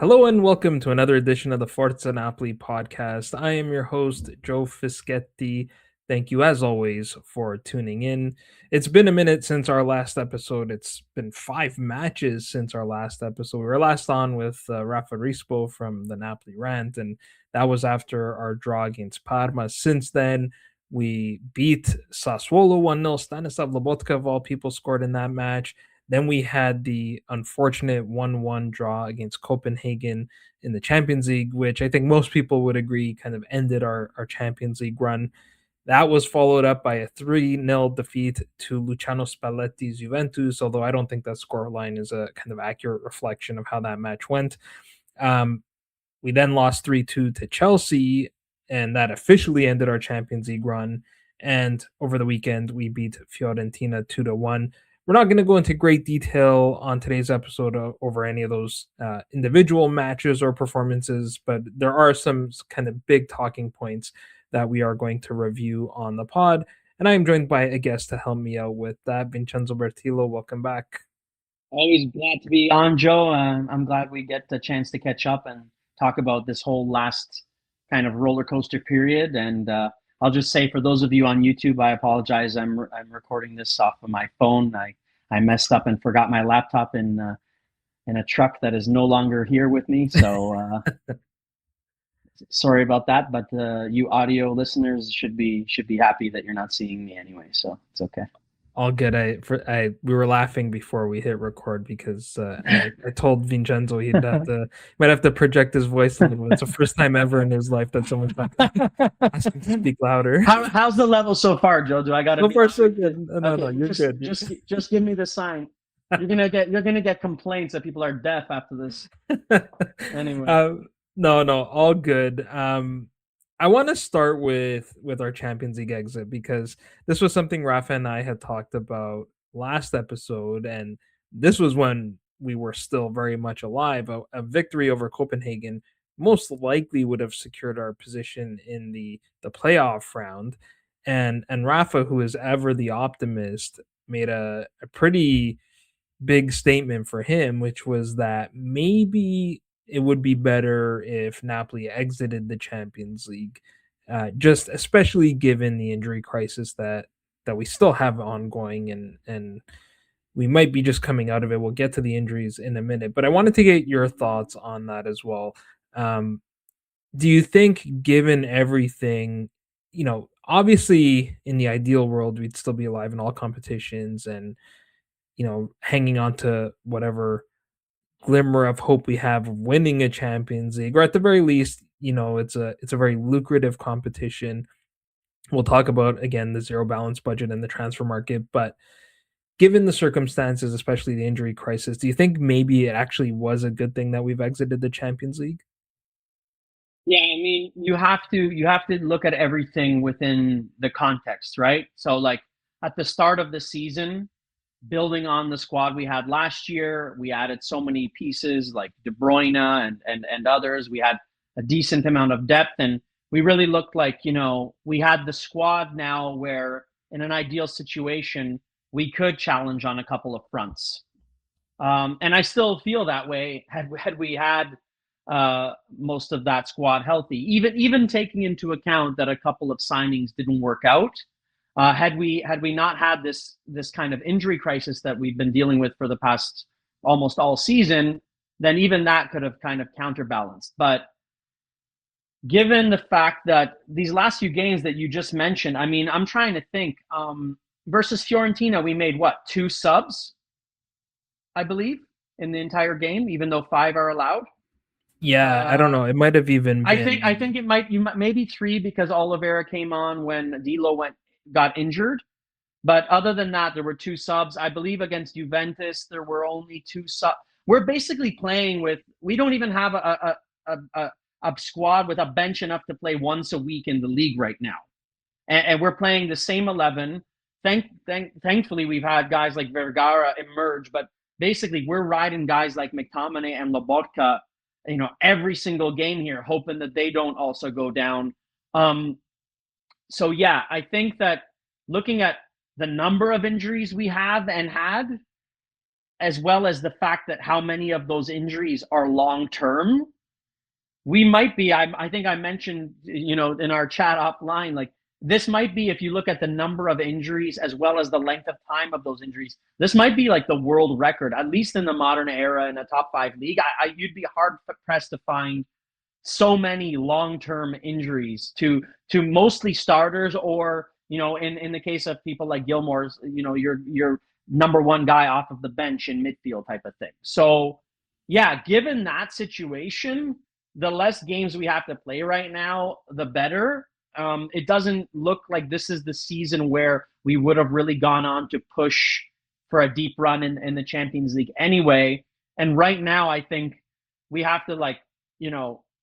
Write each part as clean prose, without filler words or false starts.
Hello and welcome to another edition of the Forza Napoli podcast. I am your host, Joe Fischetti. Thank you, as always, for tuning in. It's been a minute since our last episode. It's been 5 matches since our last episode. We were last on with Rafa Rispo from the Napoli Rant, and that was after our draw against Parma. Since then, we beat Sassuolo 1-0. Stanislav Lobotka, of all people, scored in that match. Then we had the unfortunate 1-1 draw against Copenhagen in the Champions League, which I think most people would agree kind of ended our Champions League run. That was followed up by a 3-0 defeat to Luciano Spalletti's Juventus, although I don't think that scoreline is a kind of accurate reflection of how that match went. We then lost 3-2 to Chelsea, and that officially ended our Champions League run. And over the weekend, we beat Fiorentina 2-1. We're not going to go into great detail on today's episode over any of those individual matches or performances, but there are some kind of big talking points that we are going to review on the pod. And I am joined by a guest to help me out with that, Vincenzo Bertillo. Welcome back. Always glad to be on, Joe. I'm glad we get the chance to catch up and talk about this whole last kind of roller coaster period. And I'll just say, for those of you on YouTube, I apologize. I'm recording this off of my phone. I messed up and forgot my laptop in a truck that is no longer here with me. So sorry about that. But you audio listeners should be happy that you're not seeing me anyway. So it's okay. All good. We were laughing before we hit record because I told Vincenzo might have to project his voice a little bit. It's the first time ever in his life that someone's asked him to speak louder. How's the level so far, Joe? Do I got to? So far, so good. No, okay, no, you're good. Just give me the sign. You're gonna get complaints that people are deaf after this. Anyway, no, all good. I want to start with our Champions League exit because this was something Rafa and I had talked about last episode, and this was when we were still very much alive. A victory over Copenhagen most likely would have secured our position in the playoff round, and Rafa, who is ever the optimist, made a pretty big statement for him, which was that maybe it would be better if Napoli exited the Champions League, just especially given the injury crisis that we still have ongoing, and we might be just coming out of it. We'll get to the injuries in a minute, but I wanted to get your thoughts on that as well. Do you think, given everything, obviously in the ideal world, we'd still be alive in all competitions and hanging on to whatever glimmer of hope we have of winning a Champions League, or at the very least, it's a very lucrative competition. We'll talk about again the zero balance budget and the transfer market, but given the circumstances, especially the injury crisis, do you think maybe it actually was a good thing that we've exited the Champions League? yeah, I mean, you have to look at everything within the context, right? So, like at the start of the season, building on the squad we had last year, we added so many pieces like De Bruyne and others. We had a decent amount of depth, and we really looked like we had the squad now where, in an ideal situation, we could challenge on a couple of fronts. And I still feel that way. Had we had most of that squad healthy, even taking into account that a couple of signings didn't work out. Had we not had this kind of injury crisis that we've been dealing with for the past almost all season, then even that could have kind of counterbalanced. But given the fact that these last few games that you just mentioned, I mean, I'm trying to think. Versus Fiorentina, we made what, 2 subs, I believe, in the entire game, even though 5 are allowed. Yeah, I don't know. It might have even been. I think maybe 3 because Oliveira came on when Dilo got injured. But other than that, there were 2 subs. I believe against Juventus, there were only 2 subs. We're basically playing with. We don't even have a squad with a bench enough to play once a week in the league right now, and we're playing the same 11. Thankfully, we've had guys like Vergara emerge, but basically we're riding guys like McTominay and Lobotka, every single game here, hoping that they don't also go down. So yeah, I think that looking at the number of injuries we have and had, as well as the fact that how many of those injuries are long term, we might be. I think I mentioned, in our chat offline, like this might be, if you look at the number of injuries as well as the length of time of those injuries, this might be like the world record, at least in the modern era in a top five league. You'd be hard pressed to find so many long-term injuries to mostly starters, or in the case of people like Gilmore's, your number one guy off of the bench in midfield type of thing. So yeah, given that situation, the less games we have to play right now, the better. It doesn't look like this is the season where we would have really gone on to push for a deep run in the Champions League anyway. And right now, I think we have to, like,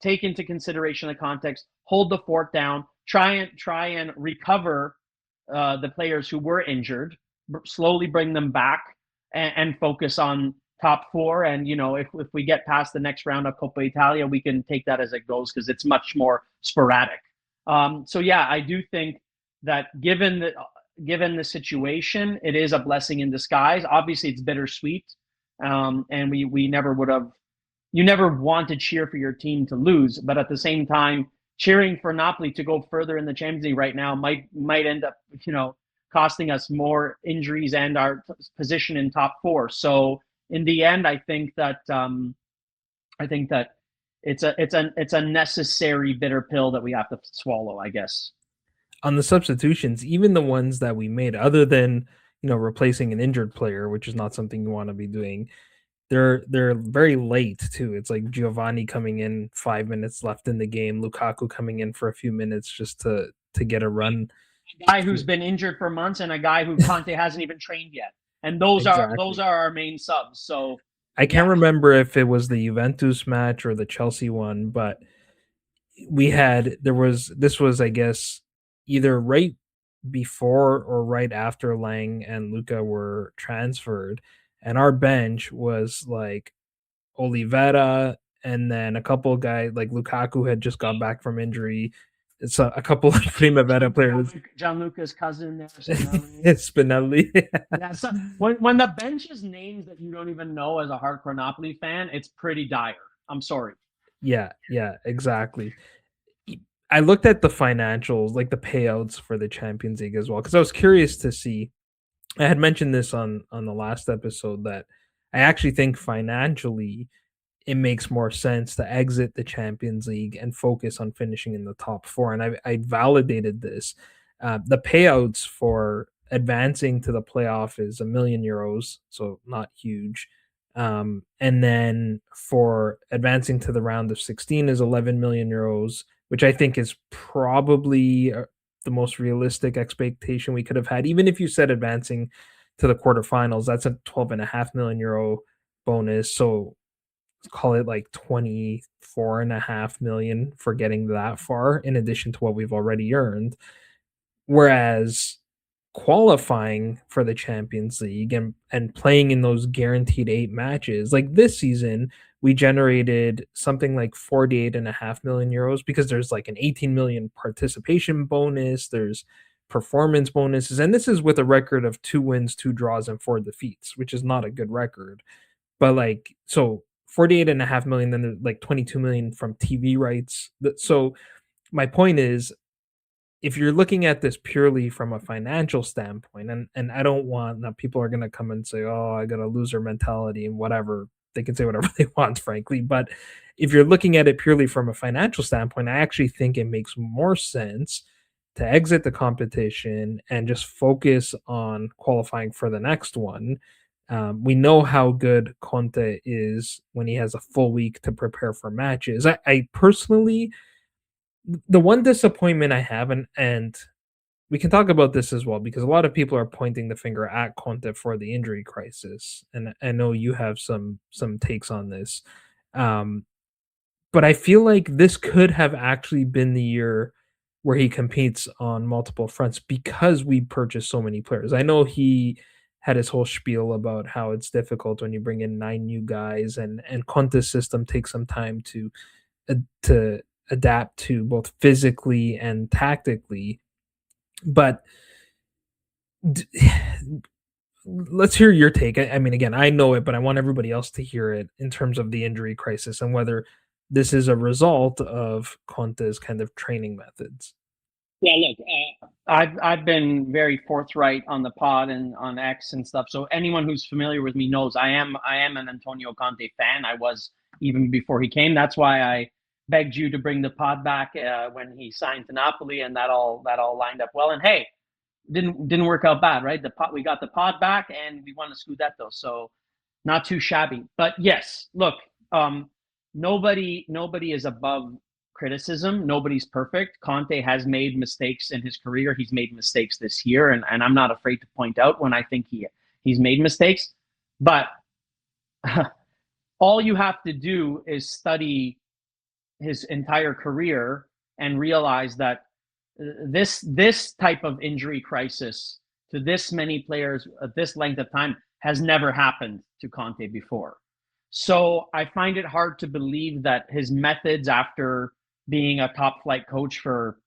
take into consideration the context, hold the fort down, try and recover the players who were injured, slowly bring them back, and focus on top four. And if we get past the next round of Coppa Italia, we can take that as it goes, because it's much more sporadic. So yeah, I do think that given the situation, it is a blessing in disguise. Obviously, it's bittersweet, and we never would have. You never want to cheer for your team to lose, but at the same time, cheering for Napoli to go further in the Champions League right now might end up, costing us more injuries and our position in top four. So in the end, I think that it's a necessary bitter pill that we have to swallow, I guess. On the substitutions, even the ones that we made, other than replacing an injured player, which is not something you want to be doing, they're very late too. It's like Giovanni coming in 5 minutes left in the game, Lukaku coming in for a few minutes just to get a run. A guy who's been injured for months, and a guy who Conte hasn't even trained yet, and those Exactly. are our main subs. So I yeah, can't remember if it was the Juventus match or the Chelsea one, but this was, I guess, either right before or right after Lang and Luca were transferred, and our bench was like Oliveira, and then a couple of guys like Lukaku had just got back from injury. It's a couple of Primavera players. Gianluca's cousin there, Spinelli. Spinelli. Yeah, so when the bench is names that you don't even know as a hardcore Napoli fan, it's pretty dire. I'm sorry. Yeah, exactly. I looked at the financials, like the payouts for the Champions League as well, because I was curious to see. I had mentioned this on the last episode that I actually think financially it makes more sense to exit the Champions League and focus on finishing in the top four. And I validated this. The payouts for advancing to the playoff is €1 million, so not huge. And then for advancing to the round of 16 is €11 million, which I think is probably the most realistic expectation we could have had. Even if you said advancing to the quarterfinals, that's a €12.5 million bonus. So call it like 24.5 million for getting that far, in addition to what we've already earned. Whereas qualifying for the Champions League and playing in those guaranteed 8 matches, like this season, we generated something like €48.5 million, because there's like an 18 million participation bonus, there's performance bonuses, and this is with a record of 2 wins, 2 draws, and 4 defeats, which is not a good record. But like, so 48.5 million, then there's like 22 million from TV rights. So my point is, if you're looking at this purely from a financial standpoint, and I don't want that people are going to come and say, oh, I got a loser mentality and whatever. They can say whatever they want, frankly. But if you're looking at it purely from a financial standpoint, I actually think it makes more sense to exit the competition and just focus on qualifying for the next one. We know how good Conte is when he has a full week to prepare for matches. I personally, the one disappointment I have, and we can talk about this as well, because a lot of people are pointing the finger at Conte for the injury crisis, and I know you have some takes on this. Um, but I feel like this could have actually been the year where he competes on multiple fronts, because we purchased so many players. I know he had his whole spiel about how it's difficult when you bring in 9 new guys, and Conte's system takes some time to adapt to, both physically and tactically. But let's hear your take. I mean, again, I know it, but I want everybody else to hear it in terms of the injury crisis and whether this is a result of Conte's kind of training methods. Yeah, look, I've been very forthright on the pod and on X and stuff. So anyone who's familiar with me knows I am an Antonio Conte fan. I was even before he came. That's why I begged you to bring the pod back when he signed to Napoli, and that all lined up well. And hey, didn't work out bad, right? We got the pod back, and we won the Scudetto, so not too shabby. But yes, look, nobody is above criticism. Nobody's perfect. Conte has made mistakes in his career. He's made mistakes this year, and I'm not afraid to point out when I think he's made mistakes. But all you have to do is study his entire career and realize that this type of injury crisis to this many players at this length of time has never happened to Conte before. So I find it hard to believe that his methods after being a top flight coach for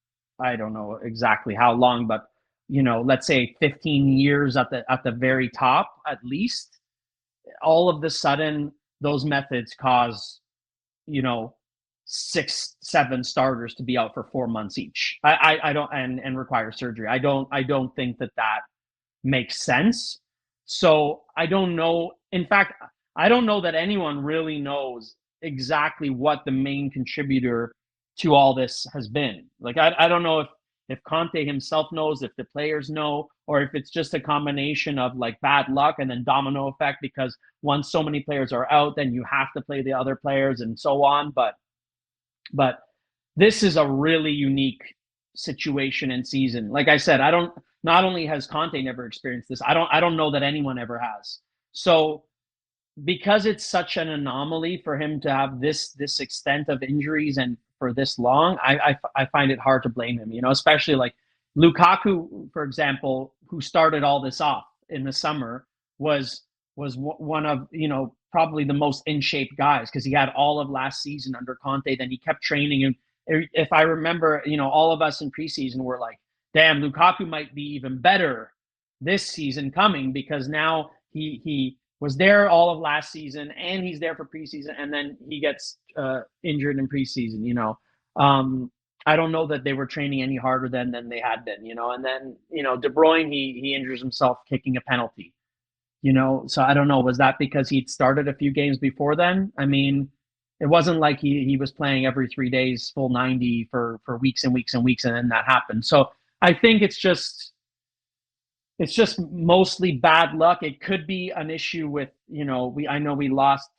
I don't know exactly how long, but let's say 15 years at the very top at least, all of the sudden those methods cause you know 6, 7 starters to be out for 4 months each. I don't and require surgery. I don't think that makes sense. So I don't know. In fact, I don't know that anyone really knows exactly what the main contributor to all this has been. Like I don't know if Conte himself knows, if the players know, or if it's just a combination of like bad luck and then domino effect because once so many players are out, then you have to play the other players and so on. But this is a really unique situation and season. Like I said, I don't. Not only has Conte never experienced this, I don't know that anyone ever has. So because it's such an anomaly for him to have this extent of injuries and for this long, I find it hard to blame him. Especially like Lukaku, for example, who started all this off in the summer, was one of probably the most in shape guys because he had all of last season under Conte. Then he kept training, and if I remember, all of us in preseason were like, "Damn, Lukaku might be even better this season coming because now he was there all of last season and he's there for preseason, and then he gets injured in preseason." I don't know that they were training any harder than they had been. And then De Bruyne he injures himself kicking a penalty. So I don't know. Was that because he'd started a few games before then? I mean, it wasn't like he was playing every 3 days, full 90 for weeks and weeks and weeks, and then that happened. So I think it's just mostly bad luck. It could be an issue with I know we lost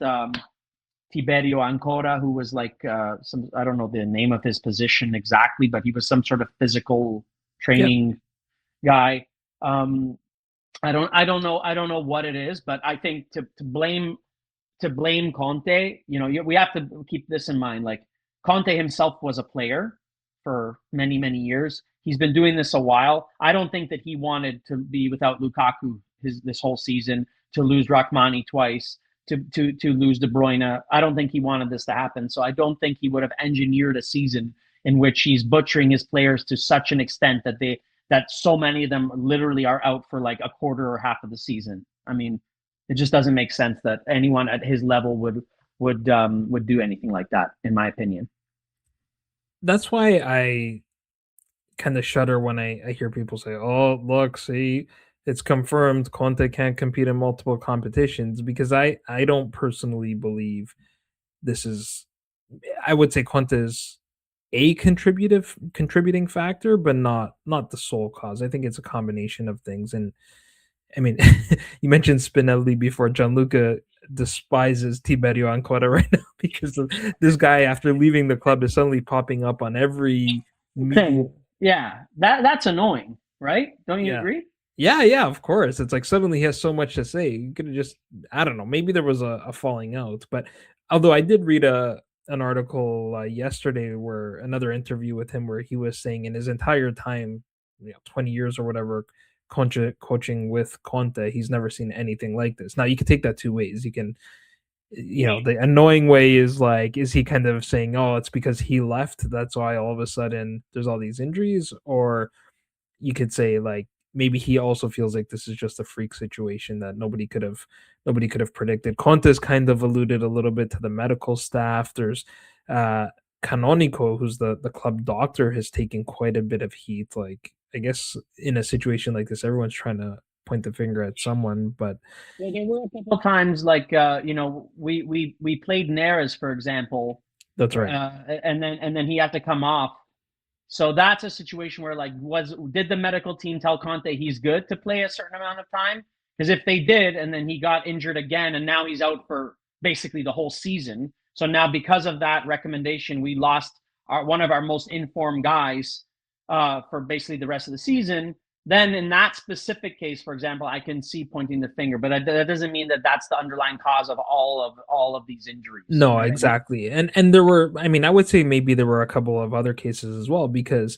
Tiberio Ancora, who was like I don't know the name of his position exactly, but he was some sort of physical training guy. I don't know what it is, but I think to blame Conte, we have to keep this in mind. Like Conte himself was a player for many, many years. He's been doing this a while. I don't think that he wanted to be without Lukaku this whole season, to lose Rrahmani twice, to lose De Bruyne. I don't think he wanted this to happen. So I don't think he would have engineered a season in which he's butchering his players to such an extent that so many of them literally are out for like a quarter or half of the season. I mean, it just doesn't make sense that anyone at his level would do anything like that, in my opinion. That's why I kind of shudder when I hear people say, "Oh, look, see, it's confirmed Conte can't compete in multiple competitions," because I don't personally believe this is. I would say Conte's a contributing factor, but not the sole cause. I think it's a combination of things. And I mean, you mentioned Spinelli before. Gianluca despises Tiberio Ancora right now because of this guy, after leaving the club, is suddenly popping up on every media. Yeah, that's annoying, right? Don't you agree? Yeah, of course. It's like suddenly he has so much to say. You could have just, I don't know, maybe there was a falling out. But although I did read an article yesterday, where another interview with him, where he was saying in his entire time, 20 years or whatever, coaching with Conte, he's never seen anything like this. Now you can take that two ways. You can, the annoying way is like, is he kind of saying, oh, it's because he left, that's why all of a sudden there's all these injuries? Or you could say like, maybe he also feels like this is just a freak situation that nobody could have predicted. Conte's kind of alluded a little bit to the medical staff. There's uh Canonico, who's the club doctor, has taken quite a bit of heat. Like, I guess in a situation like this, everyone's trying to point the finger at someone, but Well, there were a couple times like we played Neres, for example, that's right. and then he had to come off. So that's a situation where like did the medical team tell Conte he's good to play a certain amount of time? Because if they did, and then he got injured again, and now he's out for basically the whole season. So now because of that recommendation, we lost one of our most informed guys for basically the rest of the season. Then in that specific case, for example, I can see pointing the finger, but that doesn't mean that that's the underlying cause of all of these injuries. You No, know what I mean? exactly. And there were, I mean, I would say maybe there were a couple of other cases as well, because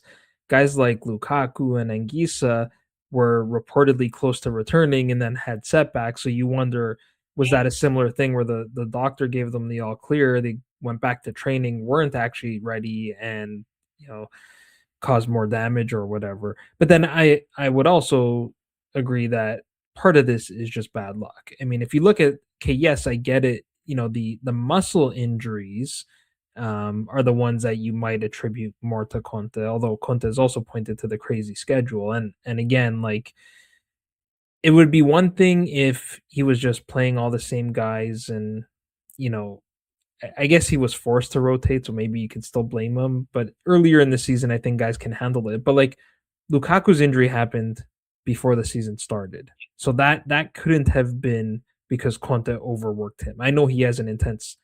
guys like Lukaku and Anguissa were reportedly close to returning and then had setbacks. So you wonder, was that a similar thing where the doctor gave them the all clear, they went back to training, weren't actually ready, and you know cause more damage or whatever. But then I would also agree that part of this is just bad luck. I mean, if you look at, okay, yes, I get it. The muscle injuries are the ones that you might attribute more to Conte, although Conte has also pointed to the crazy schedule. And again, like, it would be one thing if he was just playing all the same guys and you know I guess he was forced to rotate, so maybe you could still blame him. But earlier in the season, I think guys can handle it. But like, Lukaku's injury happened before the season started, so that couldn't have been because Conte overworked him. I know he has an intense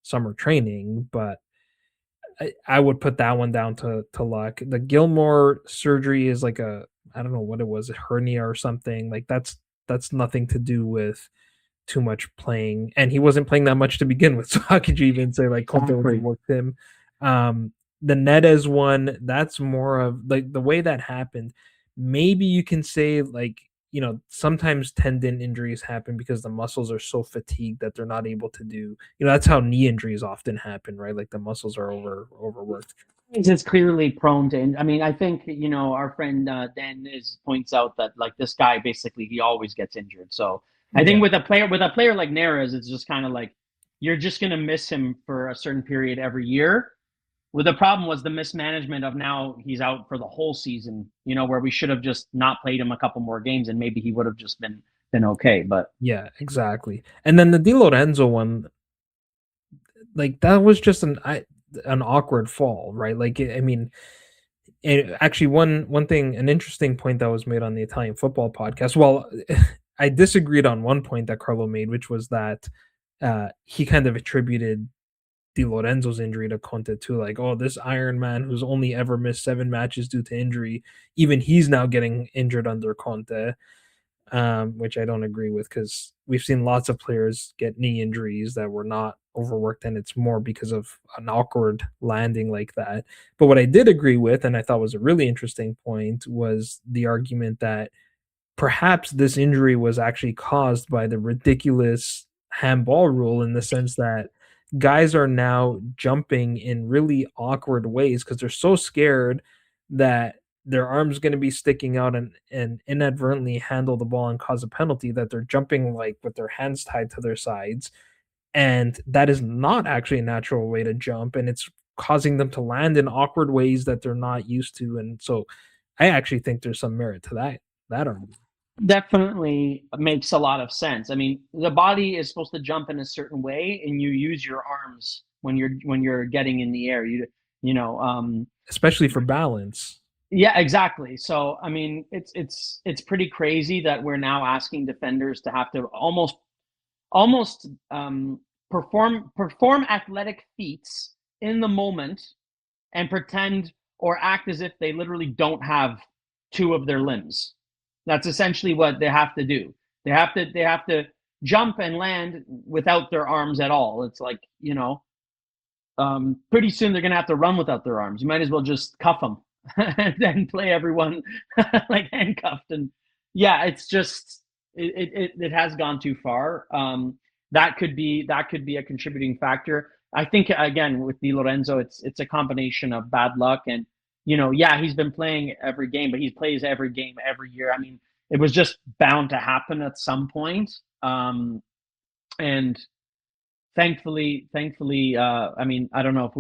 summer training, but I would put that one down to luck. The Gilmore surgery is like a, I don't know what it was, a hernia or something. Like, that's nothing to do with too much playing, and he wasn't playing that much to begin with. So how could you even say like Conte overworked him? The Neres one, that's more of like the way that happened. Maybe you can say like, sometimes tendon injuries happen because the muscles are so fatigued that they're not able to do. That's how knee injuries often happen, right? Like the muscles are overworked. Is clearly prone to. I mean, I think our friend Dan points out that like this guy basically he always gets injured. So I Yeah, think with a player like Neres, it's just kind of like you're just gonna miss him for a certain period every year. Well, the problem was the mismanagement of now he's out for the whole season. Where we should have just not played him a couple more games and maybe he would have just been okay. But yeah, exactly. And then the Di Lorenzo one, like that was just an awkward fall, right? Like, I mean, actually, one thing, an interesting point that was made on the Italian football podcast. Well, I disagreed on one point that Carlo made, which was that he kind of attributed Di Lorenzo's injury to Conte too. Like, oh, this Iron Man who's only ever missed 7 matches due to injury, even he's now getting injured under Conte, which I don't agree with, because we've seen lots of players get knee injuries that were not overworked, and it's more because of an awkward landing like that. But what I did agree with, and I thought was a really interesting point, was the argument that perhaps this injury was actually caused by the ridiculous handball rule, in the sense that guys are now jumping in really awkward ways because they're so scared that their arm's going to be sticking out and inadvertently handle the ball and cause a penalty, that they're jumping like with their hands tied to their sides, and that is not actually a natural way to jump, and it's causing them to land in awkward ways that they're not used to. And so I actually think there's some merit to that argument. definitely makes a lot of sense. I mean, the body is supposed to jump in a certain way, and you use your arms when you're getting in the air. You know, Especially for balance. yeah, exactly. So I mean, it's pretty crazy that we're now asking defenders to have to almost perform athletic feats in the moment and pretend or act as if they literally don't have two of their limbs. That's essentially what they have to do. They have to jump and land without their arms at all. It's like, pretty soon they're gonna have to run without their arms. You might as well just cuff them and then play everyone like handcuffed. And yeah, it's just it has gone too far. That could be a contributing factor. I think again with Di Lorenzo, it's a combination of bad luck and yeah, he's been playing every game, but he plays every game every year. I mean, it was just bound to happen at some point. And thankfully, I mean, I don't know if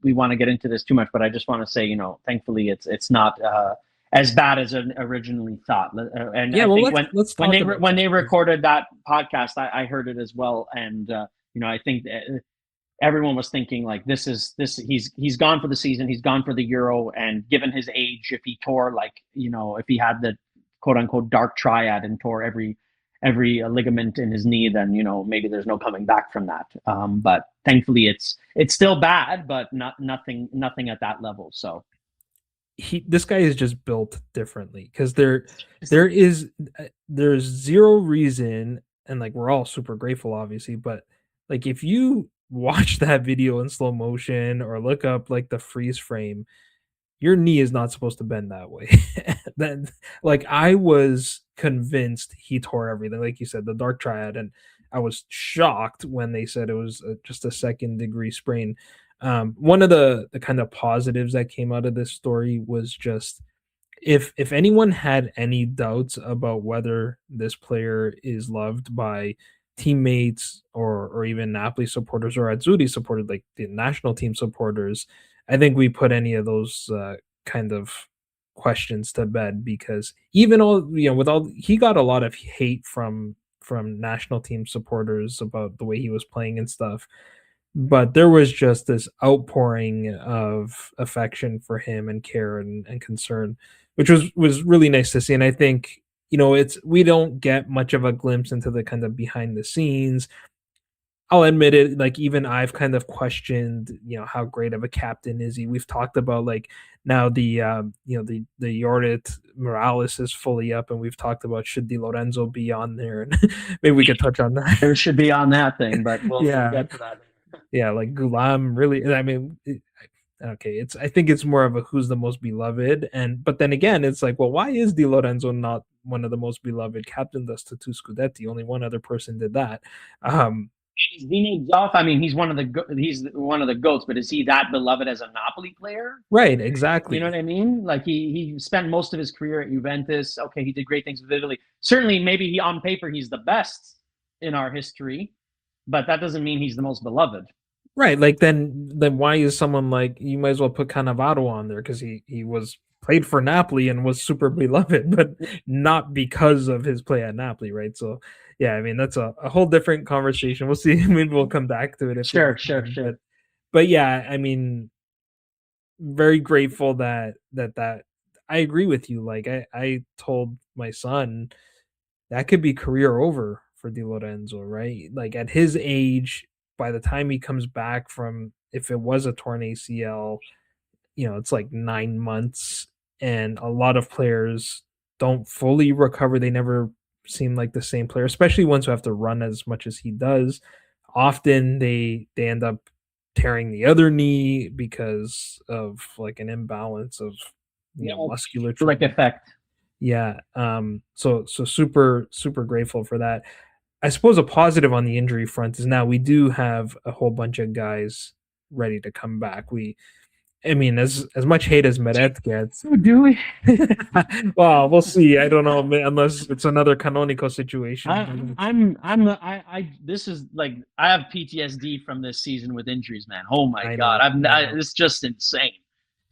we want to get into this too much, but I just want to say, thankfully it's not as bad as originally thought. And Yeah, I well, think let's when talk they about when that. they recorded that podcast, I heard it as well, and I think everyone was thinking like he's gone for the season, he's gone for the Euro, and given his age, if he tore if he had the quote unquote dark triad and tore every ligament in his knee, then maybe there's no coming back from that. But thankfully, it's still bad, but nothing at that level. So This guy is just built differently because there's zero reason, and like we're all super grateful obviously, but like if you watch that video in slow motion or look up like the freeze frame, your knee is not supposed to bend that way. Then, like, I was convinced he tore everything, like you said, the dark triad, and I was shocked when they said it was just a second degree sprain. One of the kind of positives that came out of this story was just if anyone had any doubts about whether this player is loved by teammates or even Napoli supporters or Azzurri supporters, like the national team supporters, I think we put any of those kind of questions to bed because even all with all he got a lot of hate from national team supporters about the way he was playing and stuff, but there was just this outpouring of affection for him and care and concern, which was really nice to see. And I think it's we don't get much of a glimpse into the kind of behind the scenes. I'll admit it, like even I've kind of questioned, how great of a captain is he. We've talked about like now the Jorrit Morales is fully up, and we've talked about should Di Lorenzo be on there, and maybe we could touch on that. there should be on that thing, but we'll Yeah, get to that. yeah, like Gulam really. I mean, okay, I think it's more of a who's the most beloved, and but then again, it's like, well, why is Di Lorenzo not one of the most beloved? Captained us to two Scudetti. Only one other person did that. Um, Is Dino Zoff? I mean, he's one of the goats, but is he that beloved as a Napoli player? right, You know what exactly. I mean? Like he spent most of his career at Juventus. Okay, he did great things with Italy. Certainly, maybe he on paper he's the best in our history, but that doesn't mean he's the most beloved. Right, like then why is someone like you might as well put Cannavaro on there because he was played for Napoli and was super beloved, but not because of his play at Napoli, right? So yeah, I mean that's a whole different conversation. We'll see. Maybe we'll come back to it if we Sure, have sure, time. sure. But yeah, I mean, very grateful that I agree with you. Like I told my son that could be career over for Di Lorenzo, right? Like at his age, by the time he comes back from if it was a torn ACL, it's like 9 months, and a lot of players don't fully recover. They never seem like the same player, especially ones who have to run as much as he does. Often they end up tearing the other knee because of like an imbalance of Yeah, musculature. like effect. Yeah. So super super grateful for that. I suppose a positive on the injury front is now we do have a whole bunch of guys ready to come back. I mean, as much hate as Meret gets. Oh, do we? Well, we'll see. I don't know unless it's another canonical I, situation. this is like I have PTSD from this season with injuries, man. Oh my I God, know. I know. it's just insane,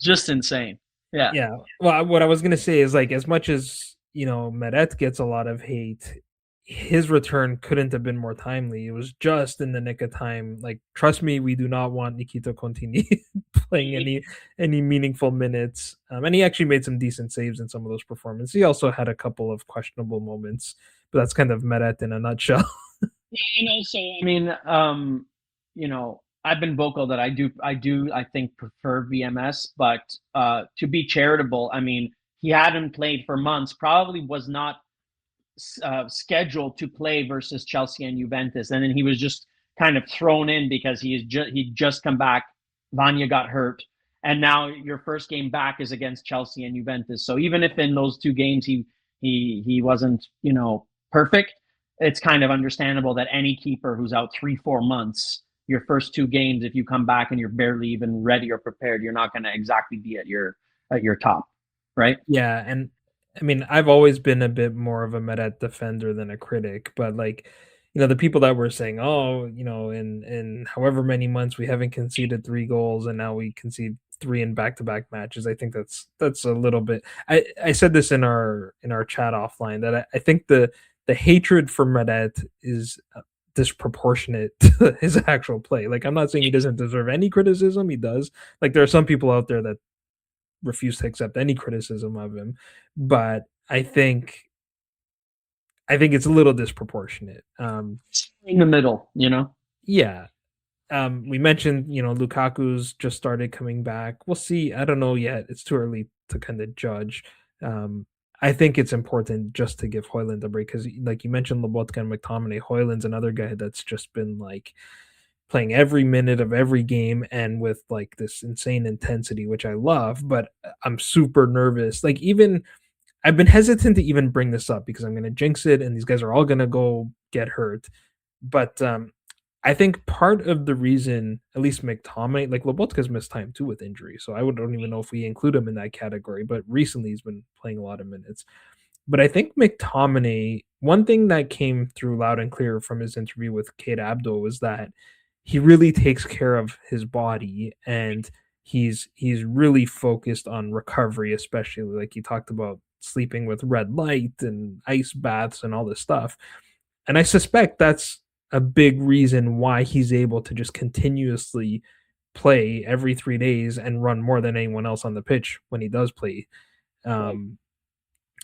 just insane. Yeah, Yeah. Well, what I was gonna say is like as much as Meret gets a lot of hate, his return couldn't have been more timely. It was just in the nick of time. Like, trust me, we do not want Nikita Contini playing any meaningful minutes. And he actually made some decent saves in some of those performances. He also had a couple of questionable moments, but that's kind of Meret in a nutshell. and also, I mean, I've been vocal that I think prefer VMS, but to be charitable, I mean, he hadn't played for months, probably was not scheduled to play versus Chelsea and Juventus, and then he was just kind of thrown in because he'd just come back. Vanya got hurt, and now your first game back is against Chelsea and Juventus. So even if in those two games he wasn't perfect, it's kind of understandable that any keeper who's out 3-4 months, your first two games, if you come back and you're barely even ready or prepared, you're not going to exactly be at at your top, right? Yeah, and I mean, I've always been a bit more of a Meret defender than a critic, but like, the people that were saying, "Oh, in however many months we haven't conceded 3 goals and now we concede 3 in back-to-back matches." I think that's a little bit. I said this in our chat offline that I think the hatred for Meret is disproportionate to his actual play. Like, I'm not saying he doesn't deserve any criticism, he does. Like, there are some people out there that refuse to accept any criticism of him, but I think it's a little disproportionate. In the middle, you know. Yeah. We mentioned, Lukaku's just started coming back. We'll see. I don't know yet. It's too early to kind of judge. I think it's important just to give Hoyland a break because, like you mentioned, Lobotka and McTominay. Hoyland's another guy that's just been like playing every minute of every game and with like this insane intensity, which I love. But I'm super nervous. Like even I've been hesitant to even bring this up because I'm going to jinx it, and these guys are all going to go get hurt. But I think part of the reason, at least McTominay, like Lobotka's missed time too with injury, so don't even know if we include him in that category. But recently, he's been playing a lot of minutes. But I think McTominay, one thing that came through loud and clear from his interview with Kate Abdo was that he really takes care of his body and he's really focused on recovery, especially like he talked about sleeping with red light and ice baths and all this stuff. And I suspect that's a big reason why he's able to just continuously play every 3 days and run more than anyone else on the pitch when he does play. Right. Um,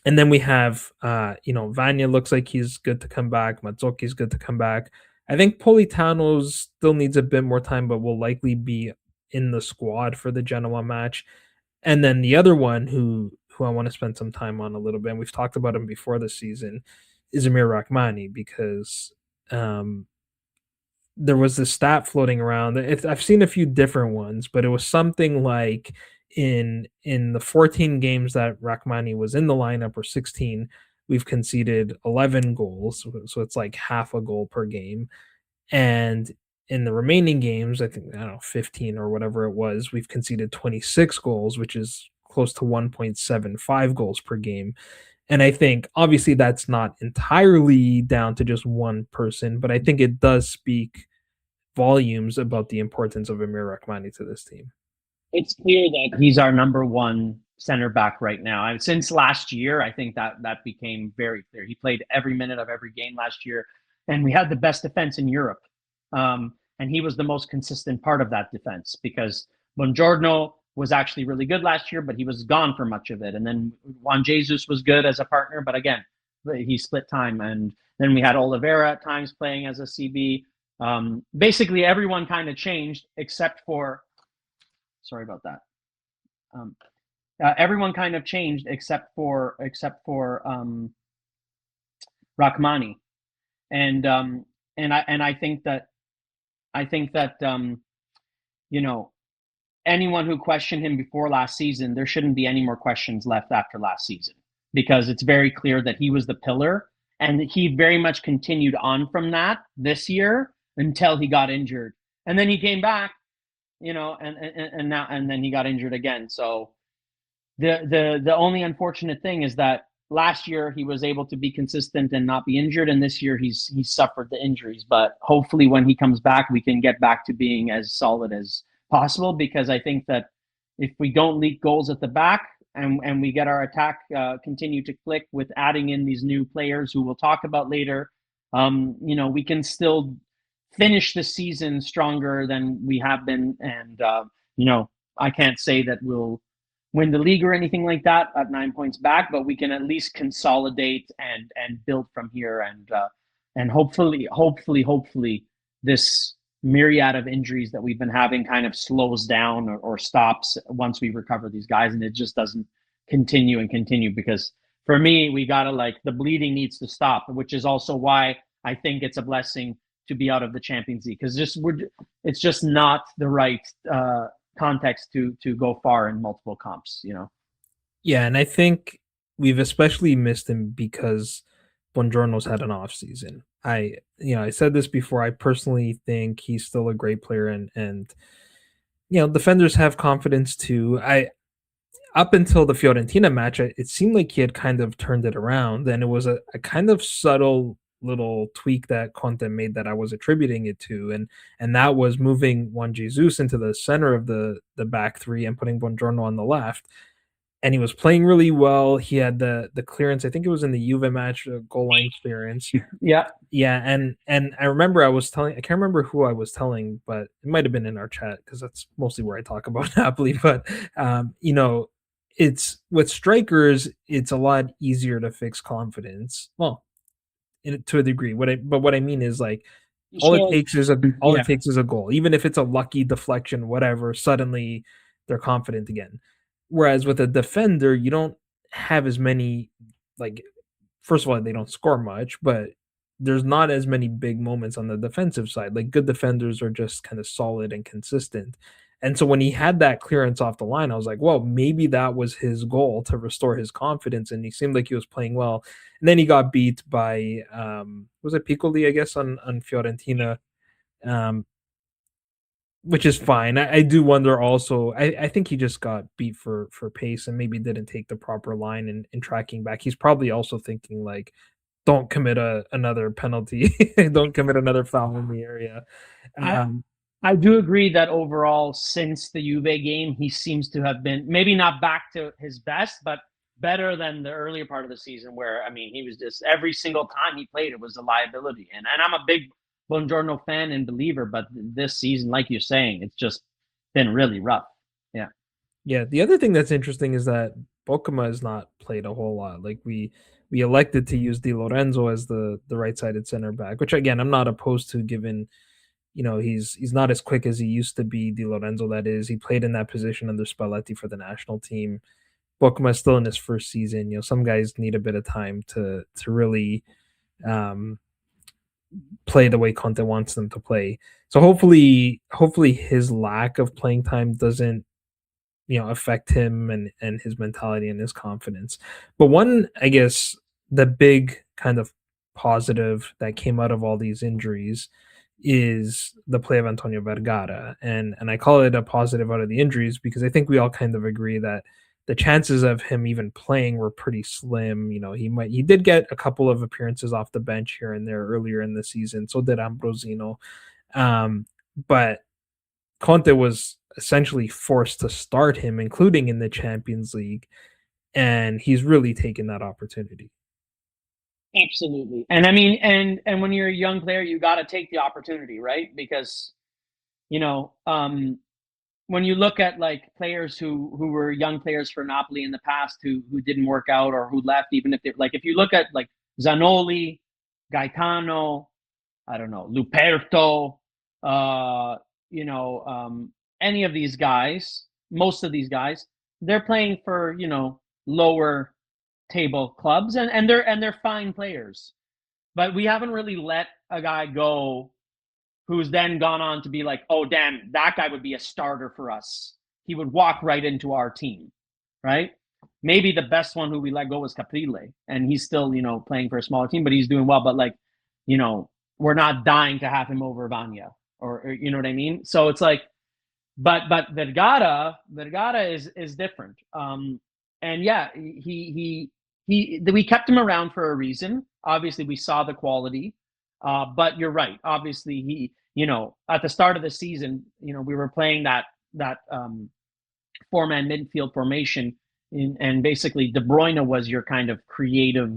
and then we have, Vanya looks like he's good to come back. Mazzocchi's good to come back. I think Politano still needs a bit more time, but will likely be in the squad for the Genoa match. And then the other one who I want to spend some time on a little bit, and we've talked about him before this season, is Amir Rrahmani because there was this stat floating around. I've seen a few different ones, but it was something like in the 14 games that Rrahmani was in the lineup, or 16, we've conceded 11 goals, so it's like half a goal per game. And in the remaining games, I think, I don't know, 15 or whatever it was, we've conceded 26 goals, which is close to 1.75 goals per game. And I think obviously that's not entirely down to just one person, but I think it does speak volumes about the importance of Amir Rrahmani to this team. It's clear that he's our number one center back right now. And since last year, I think that became very clear. He played every minute of every game last year, and we had the best defense in Europe. And he was the most consistent part of that defense because Buongiorno was actually really good last year, but he was gone for much of it. And then Juan Jesus was good as a partner, but again, he split time. And then we had Oliveira at times playing as a CB. Basically, everyone kind of changed except for. Sorry about that. Everyone kind of changed except for Rrahmani, and I think that anyone who questioned him before last season, there shouldn't be any more questions left after last season because it's very clear that he was the pillar, and he very much continued on from that this year until he got injured, and then he came back. And then he got injured again. So the only unfortunate thing is that last year he was able to be consistent and not be injured, and this year he's suffered the injuries. But hopefully, when he comes back, we can get back to being as solid as possible. Because I think that if we don't leak goals at the back and we get our attack continue to click with adding in these new players who we'll talk about later, we can still finish the season stronger than we have been. And, I can't say that we'll win the league or anything like that at 9 points back, but we can at least consolidate and build from here. And hopefully this myriad of injuries that we've been having kind of slows down or stops once we recover these guys. And it just doesn't continue because for me, we gotta the bleeding needs to stop, which is also why I think it's a blessing to be out of the Champions League because it's just not the right context to go far in multiple comps. Yeah, and I think we've especially missed him because Buongiorno's had an off season. I said this before. I personally think he's still a great player, and defenders have confidence too. up until the Fiorentina match, it seemed like he had kind of turned it around, and it was a kind of subtle little tweak that Conte made that I was attributing it to, and that was moving Juan Jesus into the center of the back three and putting Buongiorno on the left. And he was playing really well. He had the clearance. I think it was in the Juve match, goal line clearance. Yeah. Yeah, and I remember I can't remember who I was telling, but it might have been in our chat because that's mostly where I talk about Napoli. But you know, it's with strikers, it's a lot easier to fix confidence. Well, to a degree. What I mean is like So all it yeah, takes is a goal, even if it's a lucky deflection, whatever. Suddenly, they're confident again. Whereas with a defender, you don't have as many like first of all, they don't score much, but there's not as many big moments on the defensive side. Like good defenders are just kind of solid and consistent. And so when he had that clearance off the line, I was like, well, maybe that was his goal to restore his confidence. And he seemed like he was playing well. And then he got beat by was it Piccoli, I guess, on Fiorentina. Um, which is fine. I do wonder also. I think he just got beat for pace and maybe didn't take the proper line in tracking back. He's probably also thinking like, don't commit another penalty, don't commit another foul in the area. I Um, I do agree that overall, since the Juve game, he seems to have been maybe not back to his best, but better than the earlier part of the season, where I mean, he was just every single time he played, it was a liability. And I'm a big Buongiorno fan and believer, but this season, like you're saying, it's just been really rough. Yeah. yeah, the other thing that's interesting is that Bokuma has not played a whole lot. Like we elected to use Di Lorenzo as the right sided center back, which again I'm not opposed to given he's not as quick as he used to be. Di Lorenzo, that is, he played in that position under Spalletti for the national team. Bokuma is still in his first season. Some guys need a bit of time to really um, play the way Conte wants them to play. So hopefully his lack of playing time doesn't affect him and his mentality and his confidence. But one, I guess, the big kind of positive that came out of all these injuries is the play of Antonio Vergara. And I call it a positive out of the injuries because I think we all kind of agree that the chances of him even playing were pretty slim. He did get a couple of appearances off the bench here and there earlier in the season. So did Ambrosino. But Conte was essentially forced to start him, including in the Champions League, and he's really taken that opportunity. Absolutely. And I mean, and when you're a young player, you got to take the opportunity, right? Because you know, when you look at like players who were young players for Napoli in the past who didn't work out or who left, even if they like, if you look at like Zanoli, Gaetano, I don't know, Luperto, uh, any of these guys, most of these guys, they're playing for lower table clubs, and they're fine players. But we haven't really let a guy go who's then gone on to be like, oh damn, that guy would be a starter for us. He would walk right into our team, right? Maybe the best one who we let go was Caprile, and he's still playing for a smaller team, but he's doing well. But like, we're not dying to have him over Vanya, or you know what I mean. So it's like, but Vergara is different. And yeah, we kept him around for a reason. Obviously, we saw the quality. But you're right. Obviously, at the start of the season, we were playing that four-man midfield formation, and basically De Bruyne was your kind of creative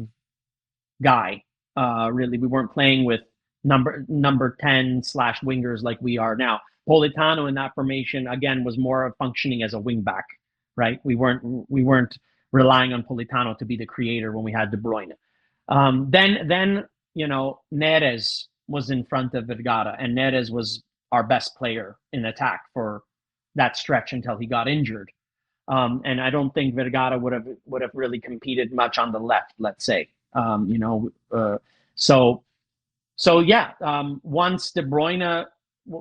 guy. Really, we weren't playing with number 10 slash wingers like we are now. Politano in that formation again was more functioning as a wing back, right? We weren't relying on Politano to be the creator when we had De Bruyne. Then Neres was in front of Vergara, and Neres was our best player in attack for that stretch until he got injured. And I don't think Vergara would have really competed much on the left, let's say. So yeah. Once De Bruyne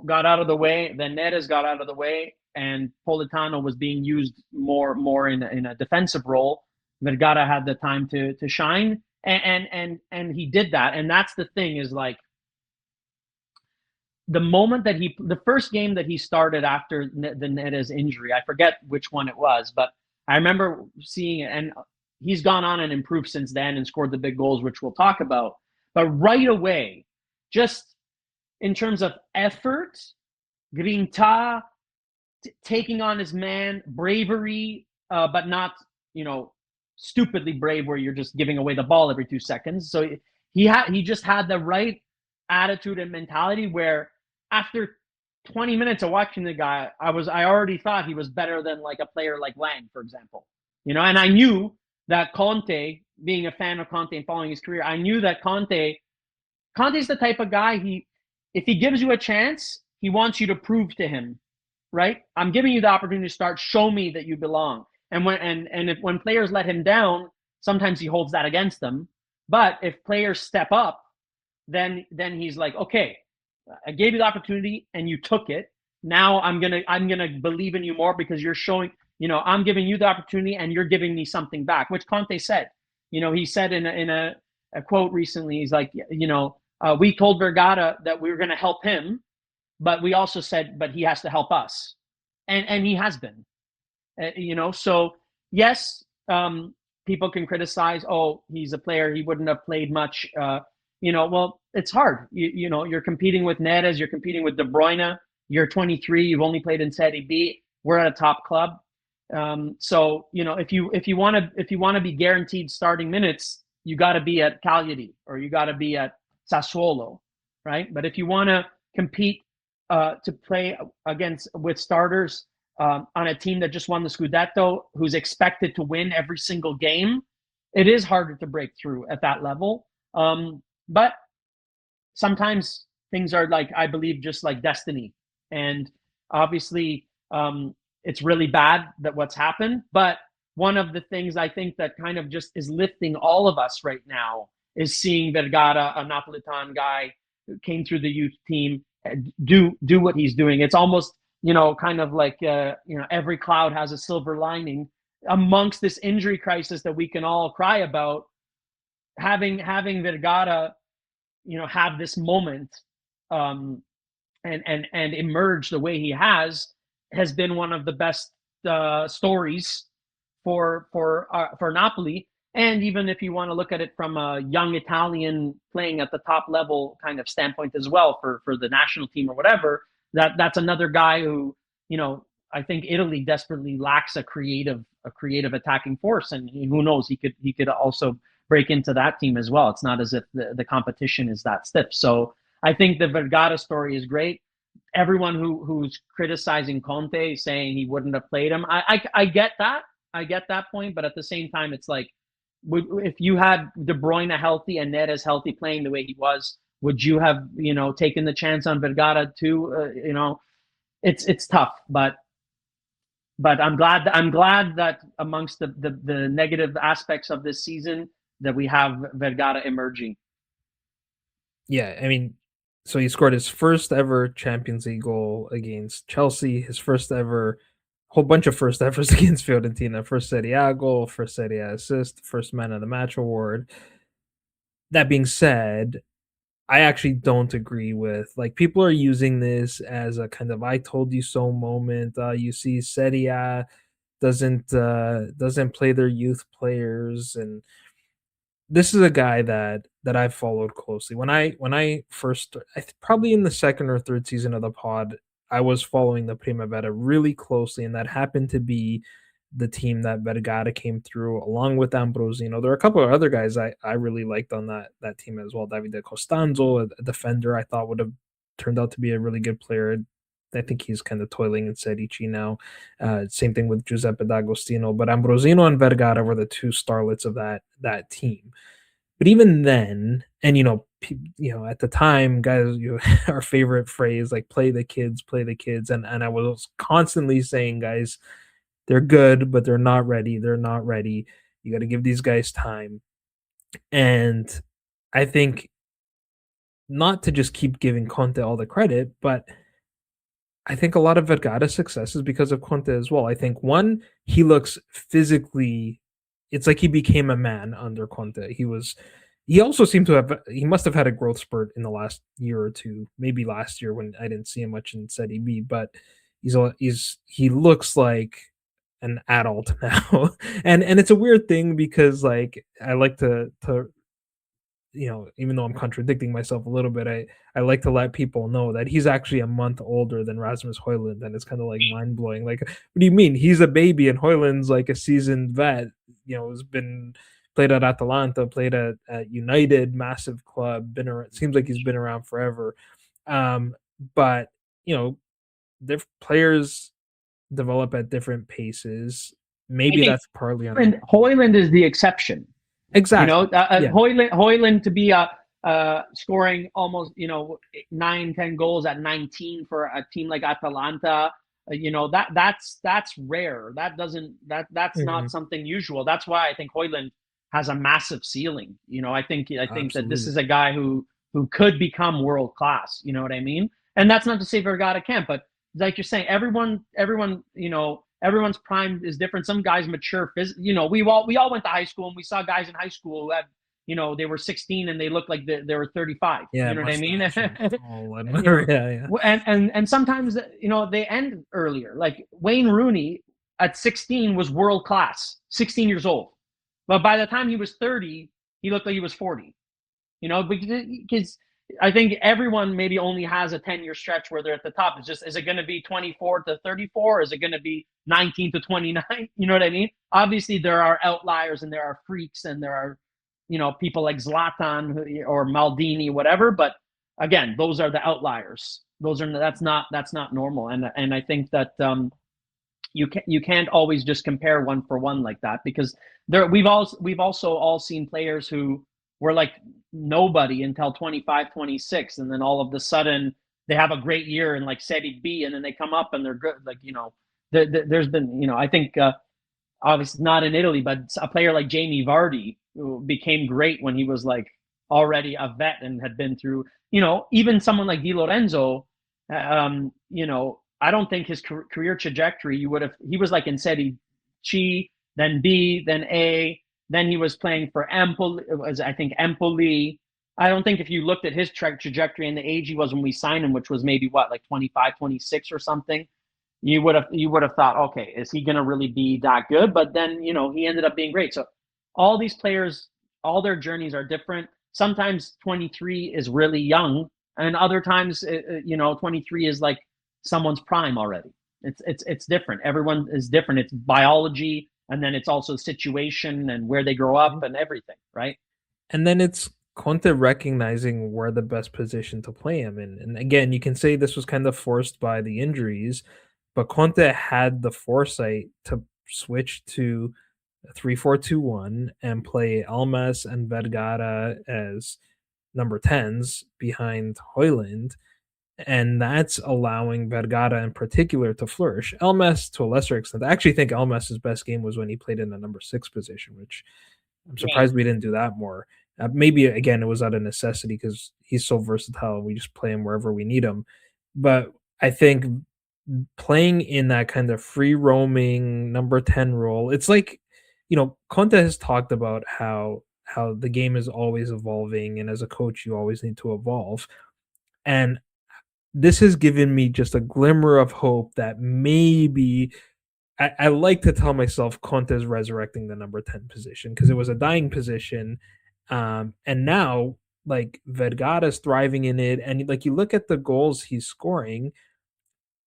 got out of the way, then Neres got out of the way, and Politano was being used more in a defensive role. Vergara had the time to shine, and he did that. And that's the thing, is like, the first game that he started after the Neres injury, I forget which one it was, but I remember seeing it, and he's gone on and improved since then and scored the big goals, which we'll talk about. But right away, just in terms of effort, grinta, taking on his man, bravery, but not, stupidly brave where you're just giving away the ball every 2 seconds. So he just had the right attitude and mentality where after 20 minutes of watching the guy, I already thought he was better than like a player like Lang, for example. And I knew that Conte, being a fan of Conte and following his career, I knew that Conte's the type of guy, if he gives you a chance, he wants you to prove to him, right? I'm giving you the opportunity to start. Show me that you belong. And when players let him down, sometimes he holds that against them. But if players step up, then he's like, okay, I gave you the opportunity and you took it. Now I'm gonna believe in you more because you're showing. I'm giving you the opportunity and you're giving me something back, which Conte said. He said in a quote recently, he's like, we told Vergara that we were going to help him, but we also said, but he has to help us, and he has been. So yes, people can criticize. Oh, he's a player; he wouldn't have played much. Well, it's hard. You're competing with Neres, you're competing with De Bruyne. You're 23. You've only played in Serie B. We're at a top club. So if you want to be guaranteed starting minutes, you got to be at Cagliari or you got to be at Sassuolo, right? But if you want to compete to play with starters on a team that just won the Scudetto, who's expected to win every single game, it is harder to break through at that level. But sometimes things are like, I believe, just like destiny. And obviously, it's really bad that what's happened. But one of the things I think that kind of just is lifting all of us right now is seeing Vergara, a Napolitan guy who came through the youth team, do what he's doing. It's almost, kind of like, every cloud has a silver lining amongst this injury crisis that we can all cry about. Having Vergara, have this moment and emerge the way he has been one of the best stories for Napoli. And even if you want to look at it from a young Italian playing at the top level kind of standpoint as well for the national team or whatever, that's another guy who, I think Italy desperately lacks a creative attacking force, and who knows, he could also break into that team as well. It's not as if the competition is that stiff. So I think the Vergara story is great. Everyone who's criticizing Conte, saying he wouldn't have played him, I get that. I get that point, but at the same time, it's like, if you had De Bruyne healthy and Neres healthy playing the way he was, would you have taken the chance on Vergara too? It's tough, but I'm glad that amongst the negative aspects of this season that we have Vergara emerging. Yeah, I mean, so he scored his first ever Champions League goal against Chelsea, his first ever whole bunch of first efforts against Fiorentina, first Serie A goal, first Serie A assist, first man of the match award. That being said, I actually don't agree with, like, people are using this as a kind of "I told you so" moment. You see, Serie A doesn't play their youth players, and this is a guy that I've followed closely. When I first, probably in the second or third season of the pod, I was following the Primavera really closely, and that happened to be the team that Vergara came through along with Ambrosino. There are a couple of other guys I really liked on that team as well. Davide Costanzo, a defender, I thought would have turned out to be a really good player. I think he's kind of toiling in Serie C now. Same thing with Giuseppe D'Agostino, but Ambrosino and Vergara were the two starlets of that team. But even then, and at the time, guys, our favorite phrase, like, play the kids, and I was constantly saying, guys, they're good, but they're not ready. They're not ready. You got to give these guys time. And I think, not to just keep giving Conte all the credit, but I think a lot of Vergara's success is because of Conte as well. I think, one, he looks physically, it's like he became a man under Conte. He also seemed to have, he must have had a growth spurt in the last year or two, maybe last year when I didn't see him much in Serie B, but he looks like an adult now. And it's a weird thing because like I like to even though I'm contradicting myself a little bit, I like to let people know that he's actually a month older than Rasmus Højlund, and it's kind of like mind blowing. Like, what do you mean? He's a baby, and Højlund's like a seasoned vet. Has been played at Atalanta, played at United, massive club. Been around, seems like he's been around forever. But their players develop at different paces. I Maybe think that's partly on Højlund is the exception. exactly. Yeah. Højlund to be scoring almost 9-10 goals at 19 for a team like Atalanta. That's rare. That's Mhm. not something usual. That's why I think Højlund has a massive ceiling. I think that this is Absolutely. a guy who could become world class. You know what I mean? And that's not to say Vergara can't, but like you're saying, everyone's prime is different. Some guys mature. We all went to high school and we saw guys in high school who had, they were 16 and they looked like they were 35. Yeah, You know what I mean? mustache and all and you know, yeah, yeah. and sometimes they end earlier. Like Wayne Rooney at 16 was world class, 16 years old, but by the time he was 30, he looked like he was 40. Because I think everyone maybe only has a 10-year stretch where they're at the top. It's just, is it going to be 24 to 34? Or is it going to be 19 to 29? You know what I mean? Obviously, there are outliers and there are freaks and there are, people like Zlatan or Maldini, whatever. But again, those are the outliers. That's not normal. And I think that you can't always just compare one for one like that, because we've also all seen players who were like nobody until 25, 26, and then all of a sudden they have a great year in like Serie B, and then they come up and they're good. Like there's been I think obviously not in Italy, but a player like Jamie Vardy, who became great when he was like already a vet and had been through, even someone like Di Lorenzo, I don't think his career trajectory, he was like in Serie C, then B, then A, then he was playing for Empoli, I think Empoli. I don't think if you looked at his trajectory and the age he was when we signed him, which was maybe what, like 25, 26 or something, you would have thought, okay, is he going to really be that good? But then he ended up being great. So all these players, all their journeys are different. Sometimes 23 is really young, and other times 23 is like someone's prime already. It's different. Everyone is different. It's biology, and then it's also situation and where they grow up and everything, right? And then it's Conte recognizing where the best position to play him in. And again, you can say this was kind of forced by the injuries, but Conte had the foresight to switch to 3-4-2-1 and play Almas and Vergara as number 10s behind Hoyland. And that's allowing Vergara in particular to flourish. Elmas to a lesser extent. I actually think Elmas's best game was when he played in the number 6 position, which I'm Yeah. surprised we didn't do that more. Maybe again it was out of necessity because he's so versatile. We just play him wherever we need him. But I think playing in that kind of free roaming number 10 role, it's like Conte has talked about how the game is always evolving, and as a coach you always need to evolve. And this has given me just a glimmer of hope that maybe I like to tell myself Conte's resurrecting the number 10 position because it was a dying position. And now, like, Vergara's thriving in it. And, like, you look at the goals he's scoring,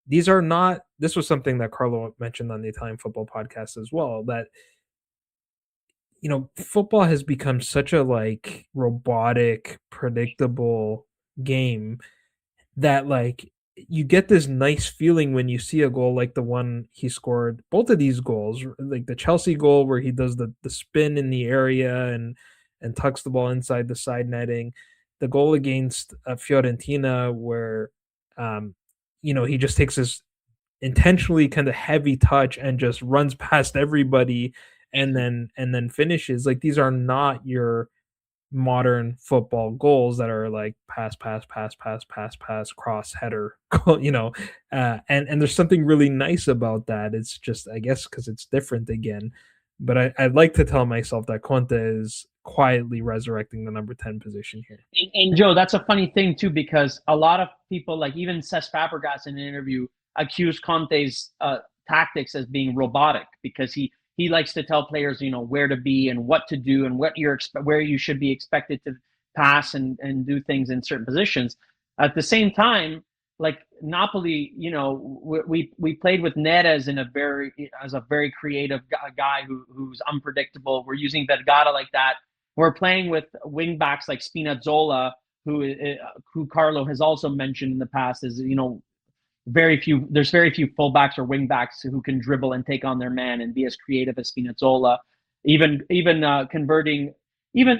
these are not, this was something that Carlo mentioned on the Italian football podcast as well, that, football has become such a, like, robotic, predictable game that like you get this nice feeling when you see a goal like the one he scored. Both of these goals, like the Chelsea goal where he does the spin in the area and tucks the ball inside the side netting, the goal against Fiorentina where he just takes this intentionally kind of heavy touch and just runs past everybody and then finishes. Like, these are not your modern football goals that are like pass, pass, pass, pass, pass, pass, cross, header, goal, and there's something really nice about that. It's just, I guess, because it's different again. But I'd like to tell myself that Conte is quietly resurrecting the number 10 position here. And Joe, that's a funny thing too, because a lot of people, like even Cesc Fabregas in an interview, accused Conte's tactics as being robotic, because he likes to tell players, where to be and what to do and where you should be expected to pass and do things in certain positions. At the same time, like Napoli, we played with Neres as a very creative guy who's unpredictable. We're using Vergara like that. We're playing with wing backs like Spinazzola, who Carlo has also mentioned in the past, is there's very few fullbacks or wingbacks who can dribble and take on their man and be as creative as Spinazzola. Even converting, even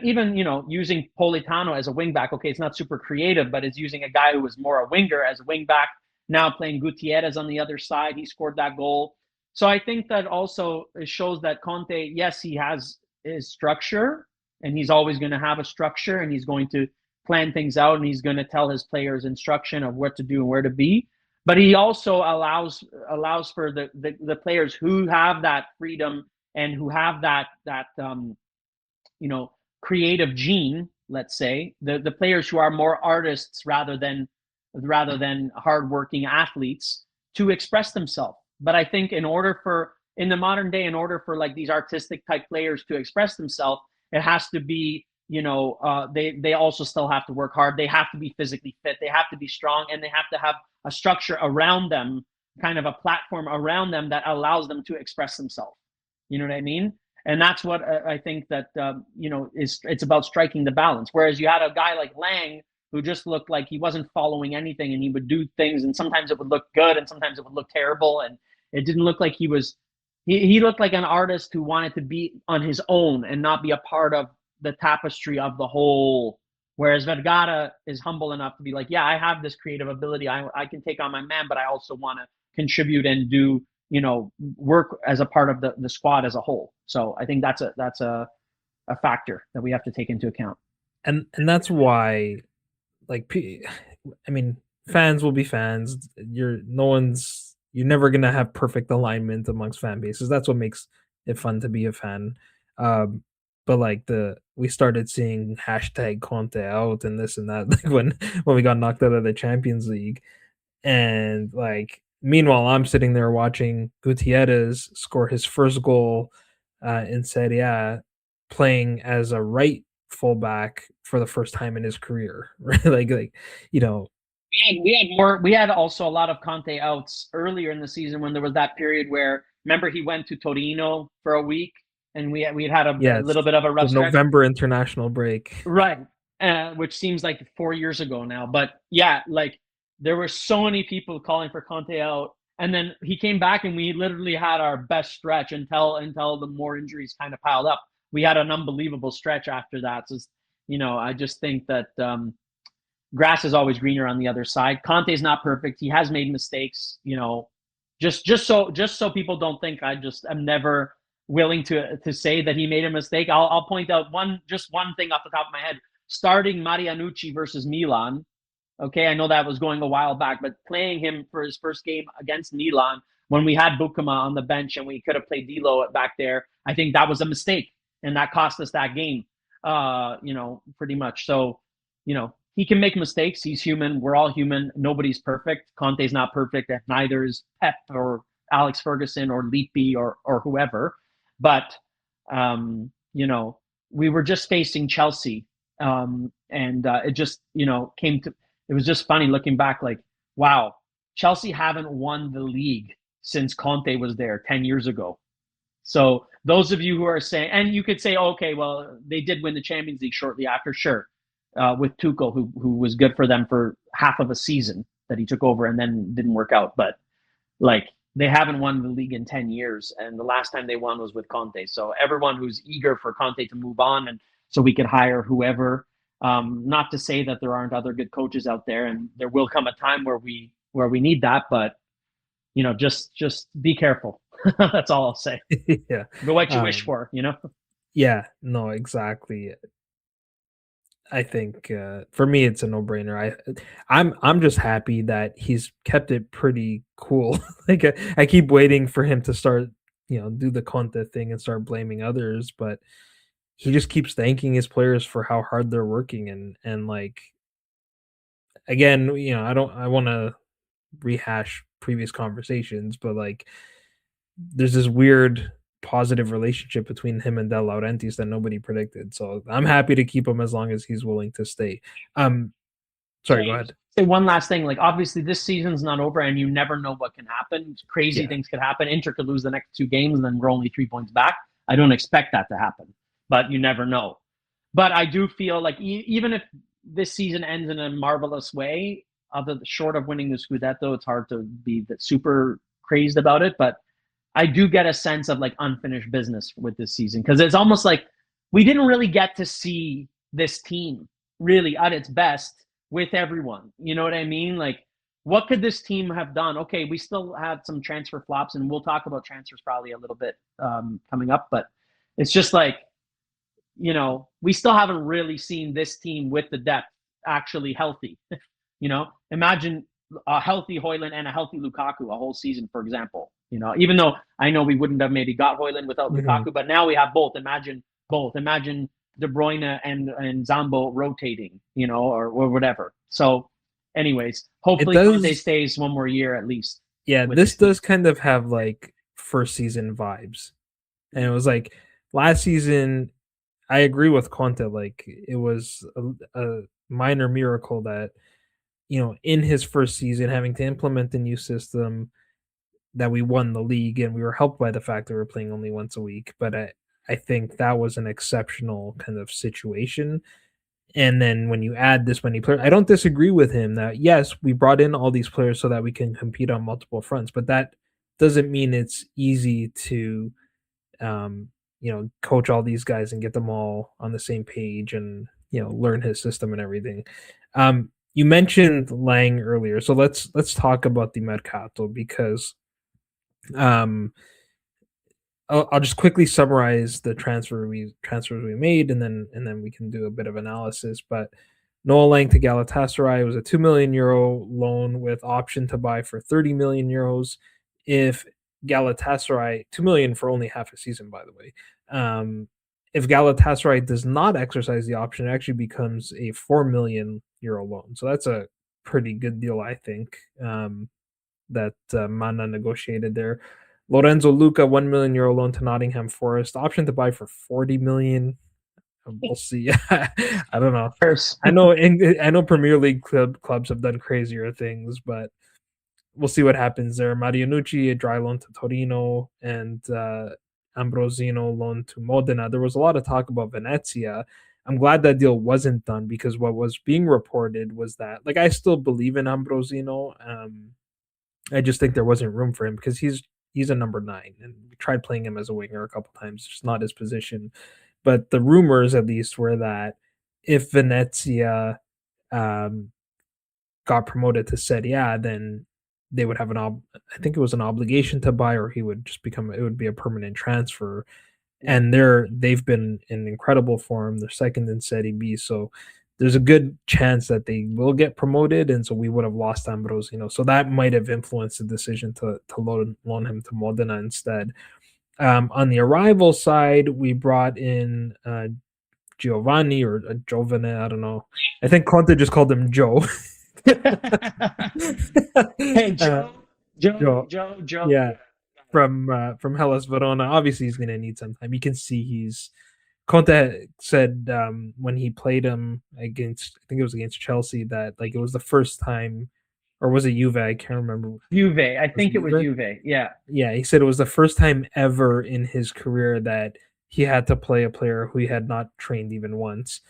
using Politano as a wingback. Okay, it's not super creative, but it's using a guy who was more a winger as a wingback. Now playing Gutierrez on the other side, he scored that goal. So I think that also shows that Conte, yes, he has his structure, and he's always going to have a structure, and he's going to plan things out, and he's going to tell his players instruction of what to do and where to be. But he also allows for the players who have that freedom and who have that creative gene, let's say, the players who are more artists rather than hardworking athletes, to express themselves. But I think in the modern day, in order for like these artistic type players to express themselves, it has to be, they also still have to work hard. They have to be physically fit. They have to be strong, and they have to have a structure around them, kind of a platform around them that allows them to express themselves. You know what I mean? And that's what I think that, it's about striking the balance. Whereas you had a guy like Lang who just looked like he wasn't following anything, and he would do things, and sometimes it would look good and sometimes it would look terrible. And it didn't look like he looked like an artist who wanted to be on his own and not be a part of the tapestry of the whole. Whereas Vergara is humble enough to be like, yeah, I have this creative ability. I can take on my man, but I also want to contribute and do, work as a part of the squad as a whole. So I think that's a factor that we have to take into account. And that's why, like, I mean, fans will be fans. You're never gonna have perfect alignment amongst fan bases. That's what makes it fun to be a fan. Um, but like we started seeing hashtag Conte out and this and that, like when we got knocked out of the Champions League, and like meanwhile I'm sitting there watching Gutierrez score his first goal in Serie A, playing as a right fullback for the first time in his career, right? You know, We had also a lot of Conte outs earlier in the season, when there was that period where, remember, he went to Torino for a week, and we had a yes, little bit of a the rough stretch, November international break. right? Which seems like 4 years ago now, but yeah, like there were so many people calling for Conte out, and then he came back, and we literally had our best stretch until the more injuries kind of piled up. We had an unbelievable stretch after that. So, I just think that grass is always greener on the other side. Conte's not perfect. He has made mistakes, just so people don't think I'm never willing to say that he made a mistake. I'll point out one thing off the top of my head. Starting Marianucci versus Milan. Okay, I know that was going a while back, but playing him for his first game against Milan, when we had Bukama on the bench and we could have played Dilo back there, I think that was a mistake, and that cost us that game. Pretty much. So, he can make mistakes. He's human. We're all human. Nobody's perfect. Conte's not perfect. Neither is Pep or Alex Ferguson or Lippi or whoever. But, we were just facing Chelsea. And it just, it was just funny looking back, like, wow, Chelsea haven't won the league since Conte was there 10 years ago. So those of you who are saying, and you could say, okay, well, they did win the Champions League shortly after, sure. With Tuchel, who was good for them for half of a season that he took over and then didn't work out. But like, they haven't won the league in 10 years. And the last time they won was with Conte. So everyone who's eager for Conte to move on, and so we could hire whoever, not to say that there aren't other good coaches out there, and there will come a time where we need that, but just be careful. That's all I'll say. Yeah. But what you wish for, Yeah, no, exactly. I think for me it's a no-brainer. I'm just happy that he's kept it pretty cool. Like I keep waiting for him to start, do the Conte thing and start blaming others, but he just keeps thanking his players for how hard they're working, and like, again, I want to rehash previous conversations, but like, there's this weird positive relationship between him and De Laurentiis that nobody predicted. So I'm happy to keep him as long as he's willing to stay. Sorry, go Sorry, ahead. say one last thing. Like, obviously, this season's not over, and you never know what can happen. Crazy Yeah. things could happen. Inter could lose the next 2 games, and then we're only 3 points back. I don't expect that to happen, but you never know. But I do feel like even if this season ends in a marvelous way, other short of winning the Scudetto, it's hard to be super crazed about it. But I do get a sense of like unfinished business with this season because it's almost like we didn't really get to see this team really at its best with everyone. You know what I mean? Like, what could this team have done? Okay, we still had some transfer flops, and we'll talk about transfers probably a little bit coming up, but it's just like, we still haven't really seen this team with the depth actually healthy. Imagine a healthy Højlund and a healthy Lukaku a whole season, for example. Even though I know we wouldn't have maybe got Højlund without Mm-hmm. Lukaku, but now we have both. Imagine both. Imagine De Bruyne and Zambo rotating, or whatever. So, anyways, It hopefully Conte does. stays one more year at least Yeah, with this this team. does kind of have like first season vibes. And it was like last season, I agree with Conte. Like it was a minor miracle that, in his first season, having to implement the new system, that we won the league, and we were helped by the fact that we were playing only once a week. But I think that was an exceptional kind of situation. And then when you add this many players, I don't disagree with him that yes, we brought in all these players so that we can compete on multiple fronts, but that doesn't mean it's easy to coach all these guys and get them all on the same page and learn his system and everything. You mentioned Lang earlier, so let's talk about the mercato because um, I'll just quickly summarize the transfers we made, and then we can do a bit of analysis. But Noah Lang to Galatasaray was a 2 million euro loan with option to buy for 30 million euros. If Galatasaray 2 million for only half a season, by the way. If Galatasaray does not exercise the option, it actually becomes a 4 million euro loan. So that's a pretty good deal, I think. That Mana negotiated there. Lorenzo Luca, 1 million euro loan to Nottingham Forest, option to buy for 40 million. We'll see. I don't know. I know Premier League clubs have done crazier things, but we'll see what happens there. Marianucci, a dry loan to Torino, and Ambrosino loan to Modena. There was a lot of talk about Venezia. I'm glad that deal wasn't done because what was being reported was that, like, I still believe in Ambrosino. I just think there wasn't room for him because he's a number 9, and we tried playing him as a winger a couple times. It's just not his position. But the rumors, at least, were that if Venezia um, got promoted to Serie A, then they would have I think it was an obligation to buy, or he would just become. It would be a permanent transfer. And they've been in incredible form. They're second in Serie B, so there's a good chance that they will get promoted, and so we would have lost Ambrosino. So that might have influenced the decision to loan him to Modena instead. On the arrival side, we brought in Giovanni or Giovane, I don't know. I think Conte just called him Joe. Hey, uh, Joe, Joe. yeah, from Hellas Verona. Obviously, he's going to need some time. You can see he's Conte said when he played him against, I think it was against Chelsea, that like it was the first time, or was it Juve? I can't remember. Juve. I Was it think it was Juve? Juve. Yeah. Yeah, he said it was the first time ever in his career that he had to play a player who he had not trained even once.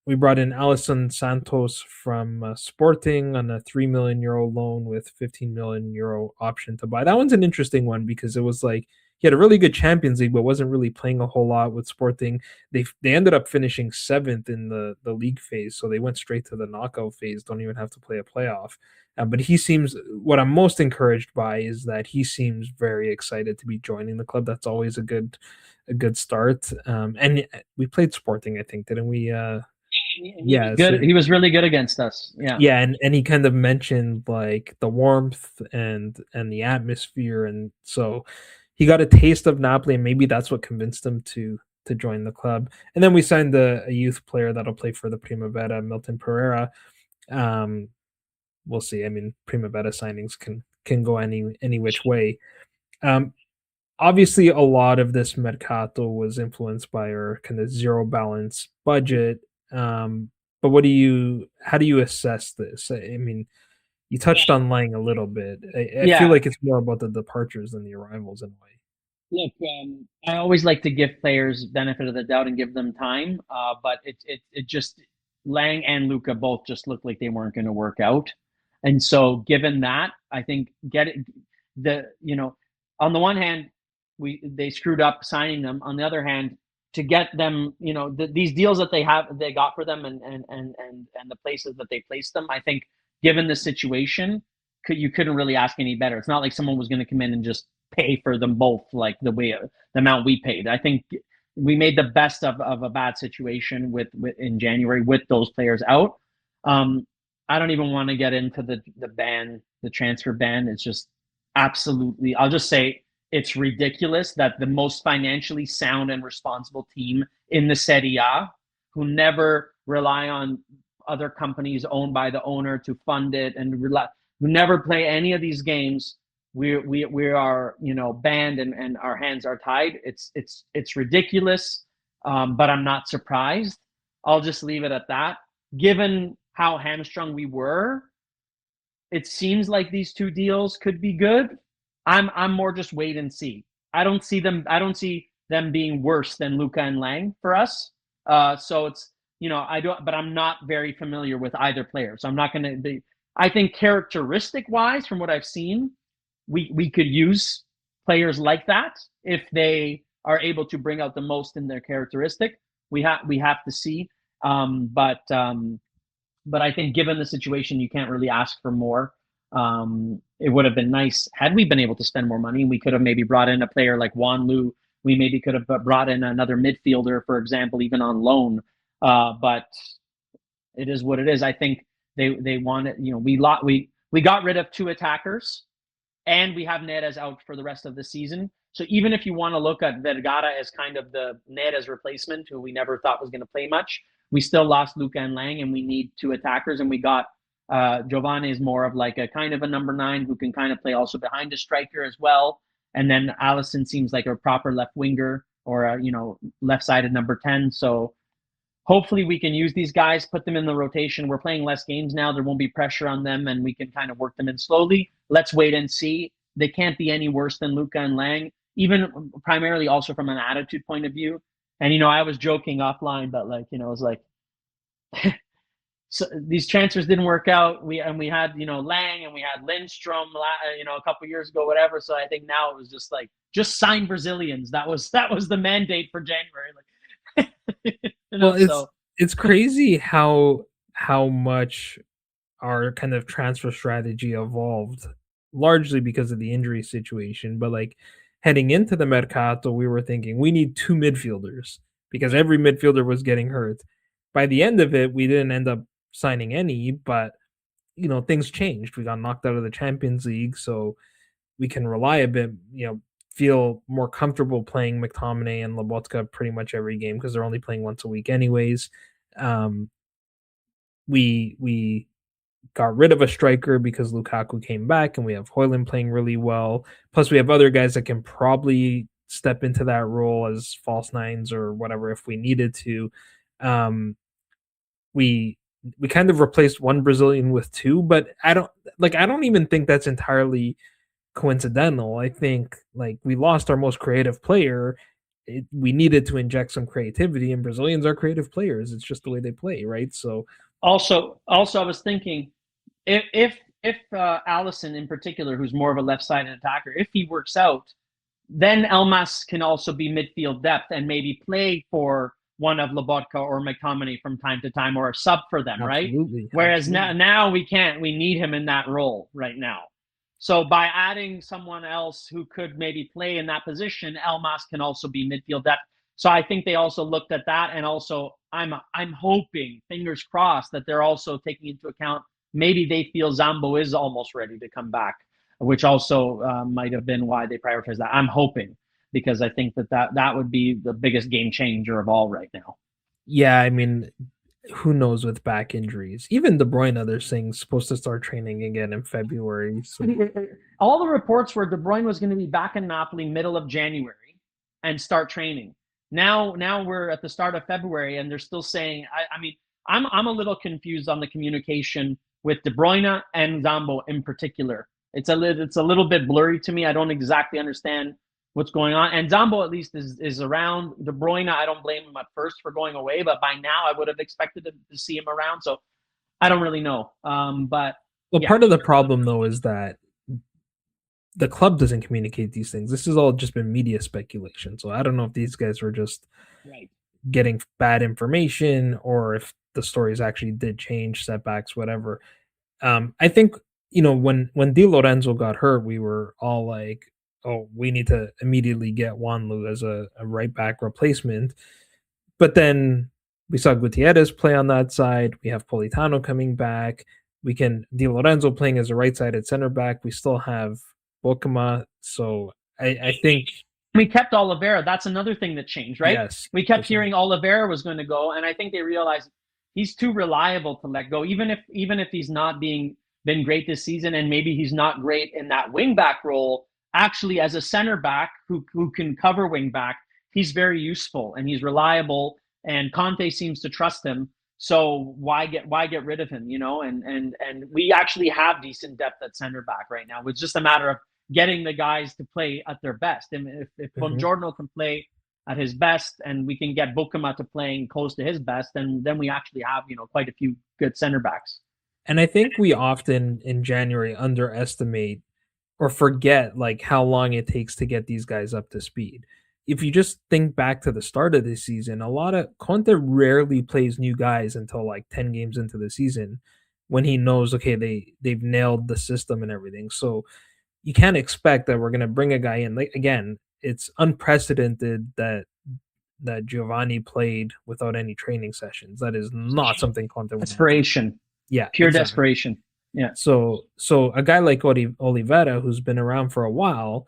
We brought in Alisson Santos from Sporting on a 3 million euro loan with 15 million euro option to buy. That one's an interesting one because it was like he had a really good Champions League, but wasn't really playing a whole lot with Sporting. They ended up finishing 7th in the league phase, so they went straight to the knockout phase. Don't even have to play a playoff. But he seems, what I'm most encouraged by is that he seems very excited to be joining the club. That's always a good start. And we played Sporting, I think, didn't we? He was Yeah. So good. He was really good against us. Yeah. yeah, and he kind of mentioned like the warmth and the atmosphere, and so he got a taste of Napoli, and maybe that's what convinced him to join the club. And then we signed a youth player that'll play for the Primavera, Milton Pereira. Um, we'll see. I mean, Primavera signings can go any which way. Um, Obviously, a lot of this mercato was influenced by our kind of zero balance budget. Um, but how do you assess this? I mean, you touched on Lang a little bit. I feel Yeah, like it's more about the departures than the arrivals in a way. look, I always like to give players benefit of the doubt and give them time, but it just Lang and Luca both just looked like they weren't going to work out, and so given that, I think get it the you know on the one hand they screwed up signing them. On the other hand, to get them, these deals that they got for them and the places that they placed them, I think given the situation, you couldn't really ask any better. It's not like someone was going to come in and just pay for them both like the amount we paid. I think we made the best of a bad situation with in January with those players out. Um, I don't even want to get into the ban, the transfer ban. It's just absolutely. I'll just say it's ridiculous that the most financially sound and responsible team in the Serie A, who never rely on other companies owned by the owner to fund it and who never play any of these games, we are banned and our hands are tied. It's ridiculous, but I'm not surprised. I'll just leave it at that. Given how hamstrung we were, it seems like these two deals could be good. I'm more just wait and see. I don't see them being worse than Luca and Lang for us. So it's I don't, but I'm not very familiar with either player, so I'm not going to be. I think characteristic wise, from what I've seen, we could use players like that if they are able to bring out the most in their characteristic. We have to see, but I think given the situation, you can't really ask for more. It would have been nice had we been able to spend more money. We could have maybe brought in a player like Juan Lu. We maybe could have brought in another midfielder, for example, even on loan. But it is what it is. I think they wanted. We got rid of two attackers, and we have Neres out for the rest of the season. So even if you want to look at Vergara as kind of the Neres replacement, who we never thought was going to play much, we still lost Luca and Lang, and we need two attackers, and we got Giovanni is more of like a kind of a number 9 who can kind of play also behind a striker as well. And then Allison seems like a proper left winger or a left-sided number 10. So hopefully we can use these guys, put them in the rotation. We're playing less games now. There won't be pressure on them, and we can kind of work them in slowly. Let's wait and see. They can't be any worse than Luca and Lang, even primarily also from an attitude point of view. And, I was joking offline, but it was like, so these transfers didn't work out. We had, Lang and we had Lindstrom, a couple years ago, whatever. So I think now it was just like, just sign Brazilians. That was the mandate for January. Well, So it's crazy how much our kind of transfer strategy evolved largely because of the injury situation. But like heading into the mercato, we were thinking we need two midfielders because every midfielder was getting hurt. By the end of it, we didn't end up signing any, but things changed. We got knocked out of the Champions League, so we can rely a bit, feel more comfortable playing McTominay and Lobotka pretty much every game because they're only playing once a week anyways. Um, we got rid of a striker because Lukaku came back, and we have Højlund playing really well. Plus, we have other guys that can probably step into that role as false nines or whatever if we needed to. Um, we we kind of replaced one Brazilian with two, but I don't even think that's entirely coincidental. I think like we lost our most creative player. We needed to inject some creativity, and Brazilians are creative players. It's just the way they play, right? So also, I was thinking if Allison in particular, who's more of a left-sided attacker, if he works out, then Elmas can also be midfield depth and maybe play for one of Lobotka or McTominay from time to time, or a sub for them, right? absolutely, Whereas absolutely. now we can't. We need him in that role right now. So by adding someone else who could maybe play in that position, Elmas can also be midfield depth. So I think they also looked at that, and also I'm hoping, fingers crossed, that they're also taking into account maybe they feel Zambo is almost ready to come back, which also might have been why they prioritized that. I'm hoping, because I think that would be the biggest game changer of all right now. Yeah, I mean, who knows with back injuries? Even De Bruyne, they're saying, is supposed to start training again in February. So All the reports were De Bruyne was going to be back in Napoli middle of January and start training. Now we're at the start of February and they're still saying. I mean, I'm a little confused on the communication with De Bruyne and Zambo in particular. It's a little bit blurry to me. I don't exactly understand what's going on. And Zambo at least is around. De Bruyne, I don't blame him at first for going away, but by now I would have expected to see him around. So I don't really know. But well, yeah, part of the problem though is that the club doesn't communicate these things. This has all just been media speculation. So I don't know if these guys were just right. getting bad information or if the stories actually did change, setbacks, whatever. I think when Di Lorenzo got hurt, we were all like, "Oh, we need to immediately get Wanlu as a right back replacement." But then we saw Gutierrez play on that side. We have Politano coming back. We can Di Lorenzo playing as a right-sided center back. We still have Bokema. So I think We kept Oliveira. That's another thing that changed, right? yes, We kept definitely. hearing Oliveira was going to go, and I think they realized he's too reliable to let go. Even if he's not been great this season, and maybe he's not great in that wing back role. Actually, as a center back who can cover wing back, he's very useful and he's reliable. And Conte seems to trust him. So why get rid of him? And we actually have decent depth at center back right now. It's just a matter of getting the guys to play at their best. And if Mhm. Bongiorno can play at his best and we can get Bokema to playing close to his best, then we actually have, quite a few good center backs. And I think we often in January underestimate or forget like how long it takes to get these guys up to speed. If you just think back to the start of this season, a lot of Conte rarely plays new guys until like 10 games into the season when he knows okay they've nailed the system and everything. So you can't expect that we're going to bring a guy in. Like again, it's unprecedented that Giovanni played without any training sessions. That is not something Conte would want to do. Desperation, Yeah, pure exactly. desperation. Yeah. So a guy like Oliveira, who's been around for a while,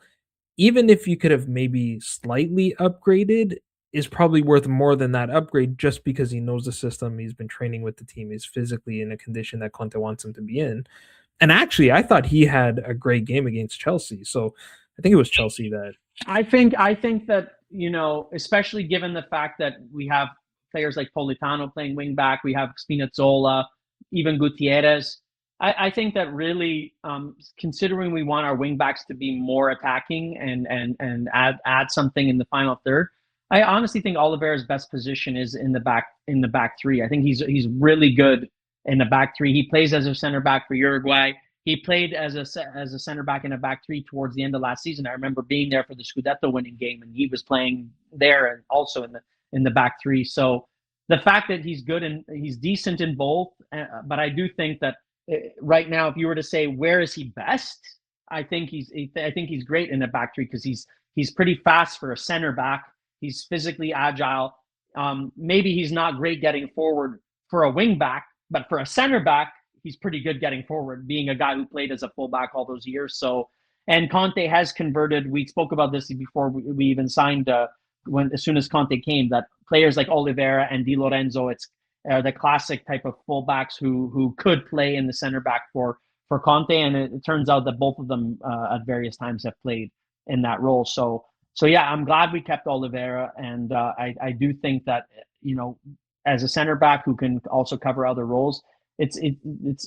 even if you could have maybe slightly upgraded, is probably worth more than that upgrade just because he knows the system. He's been training with the team. He's physically in a condition that Conte wants him to be in. And actually, I thought he had a great game against Chelsea. So I think it was Chelsea that. I think that, especially given the fact that we have players like Politano playing wing back, we have Spinazzola, even Gutierrez. I think that really, considering we want our wing backs to be more attacking and add something in the final third, I honestly think Oliveira's best position is in the back three. I think he's really good in the back three. He plays as a center back for Uruguay. He played as a center back in a back three towards the end of last season. I remember being there for the Scudetto winning game, and he was playing there and also in the back three. So the fact that he's good and he's decent in both, but I do think that right now, if you were to say where is he best, I think he's great in a back three because he's pretty fast for a center back. He's physically agile. Maybe he's not great getting forward for a wing back, but for a center back, he's pretty good getting forward, being a guy who played as a fullback all those years. So, and Conte has converted. We spoke about this before we even signed. As soon as Conte came, that players like Oliveira and Di Lorenzo, it's the classic type of fullbacks who could play in the center back for Conte, and it turns out that both of them at various times have played in that role. So yeah, I'm glad we kept Oliveira, and I do think that as a center back who can also cover other roles, it's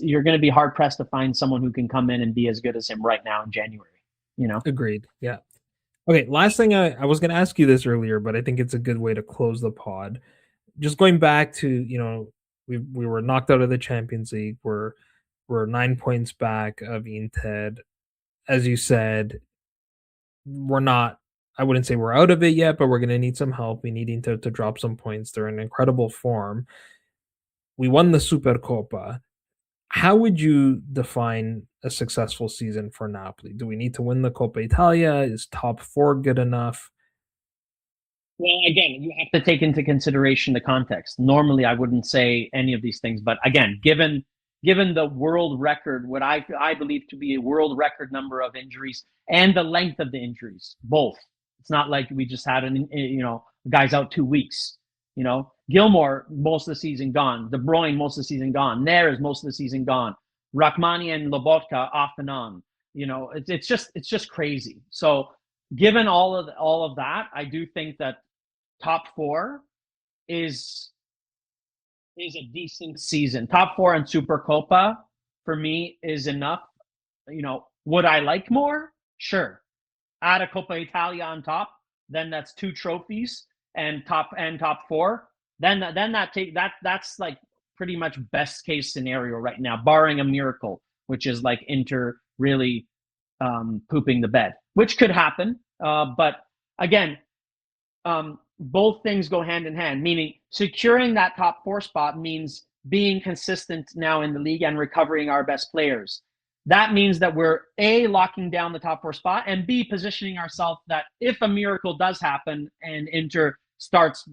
you're going to be hard pressed to find someone who can come in and be as good as him right now in January. You know, Agreed. Yeah. Okay. Last thing I was going to ask you this earlier, but I think it's a good way to close the pod. Just going back to we were knocked out of the Champions League. We're 9 points back of Inter. As you said, we're not. I wouldn't say we're out of it yet, but we're going to need some help. We needing to drop some points. They're in incredible form. We won the Supercoppa. How would you define a successful season for Napoli? Do we need to win the Coppa Italia? Is top four good enough? well, again, you have to take into consideration the context. Normally, I wouldn't say any of these things, but again, given the world record, what I believe to be a world record number of injuries and the length of the injuries, both. It's not like we just had guys out 2 weeks. Gilmore most of the season gone. De Bruyne most of the season gone. Neres most of the season gone. Rrahmani and Lobotka off and on. It's just crazy. So given all of that, I do think that top four is a decent season. Top four in Supercopa for me is enough. Would I like more? Sure. Add a Coppa Italia on top, then that's 2 trophies and top four. That's like pretty much best case scenario right now, barring a miracle, which is like Inter really pooping the bed, which could happen. But again, both things go hand in hand, meaning securing that top 4 spot means being consistent now in the league and recovering our best players. That means that we're A, locking down the top 4 spot, and B, positioning ourselves that if a miracle does happen and Inter starts,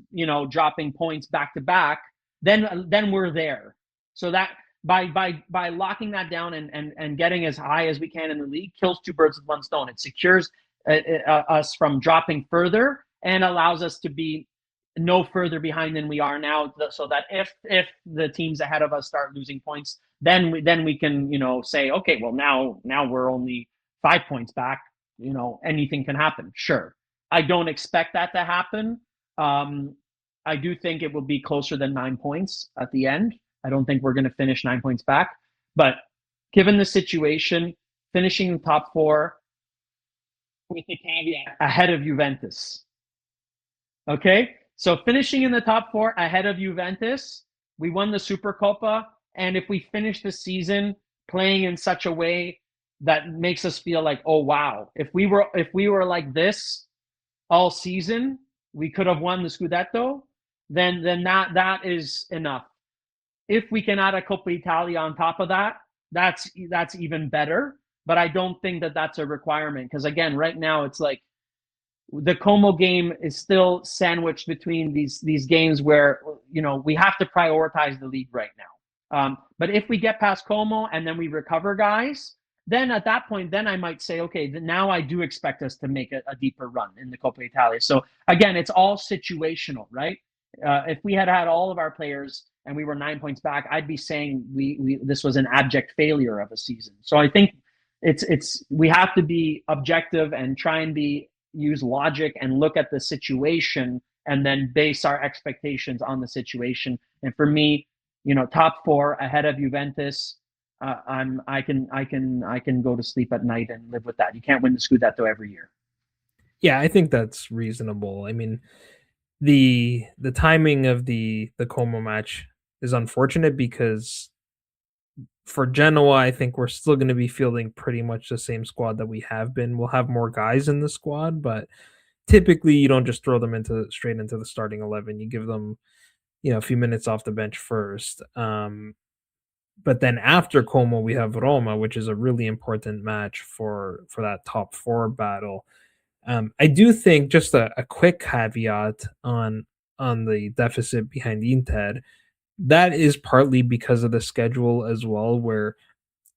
dropping points back to back, then we're there. So that by locking that down and getting as high as we can in the league kills 2 birds with 1 stone. It secures us from dropping further and allows us to be no further behind than we are now, so that if the teams ahead of us start losing points, then we can say, okay, well now we're only 5 points back. Anything can happen. Sure, I don't expect that to happen. I do think it will be closer than 9 points at the end. I don't think we're going to finish 9 points back, but given the situation, finishing in top 4 with the caveat ahead of Juventus. Okay, so finishing in the top 4 ahead of Juventus, we won the Supercopa, and if we finish the season playing in such a way that makes us feel like, oh wow, if we were like this all season, we could have won the Scudetto, then that is enough. If we can add a Coppa Italia on top of that, that's even better. But I don't think that that's a requirement, because again, right now it's like the Como game is still sandwiched between these games where we have to prioritize the league right now. But if we get past Como and then we recover guys, then at that point, then I might say, okay, now I do expect us to make a deeper run in the Coppa Italia. So again, it's all situational, right? If we had all of our players and we were 9 points back, I'd be saying this was an abject failure of a season. So I think we have to be objective and try and use logic and look at the situation and then base our expectations on the situation. And for me, top 4 ahead of Juventus, I can go to sleep at night and live with that. You can't win the Scudetto every year. Yeah, I think that's reasonable. I mean, the timing of the Como match is unfortunate because for Genoa, I think we're still going to be fielding pretty much the same squad that we have been. We'll have more guys in the squad, but typically you don't just throw them straight into the starting 11. You give them, a few minutes off the bench first. But then after Como, we have Roma, which is a really important match for that top 4 battle. I do think, just a quick caveat on the deficit behind Inter, that is partly because of the schedule as well, where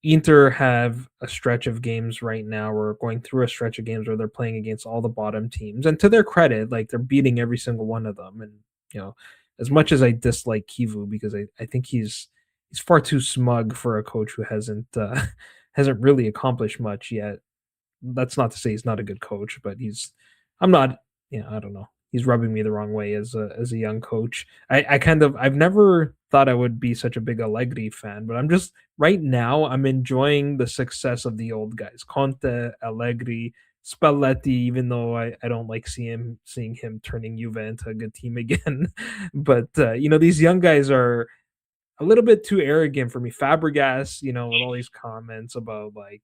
Inter have a stretch of games right now. We're going through a stretch of games where they're playing against all the bottom teams, and to their credit, like, they're beating every single one of them. And as much as I dislike Kivu, because I think he's far too smug for a coach who hasn't really accomplished much yet. That's not to say he's not a good coach, but I'm not, I don't know. He's rubbing me the wrong way as a young coach. I've never thought I would be such a big Allegri fan, but right now I'm enjoying the success of the old guys. Conte, Allegri, Spalletti, even though I don't like seeing him turning Juve into a good team again. But these young guys are a little bit too arrogant for me. Fabregas, with all these comments about like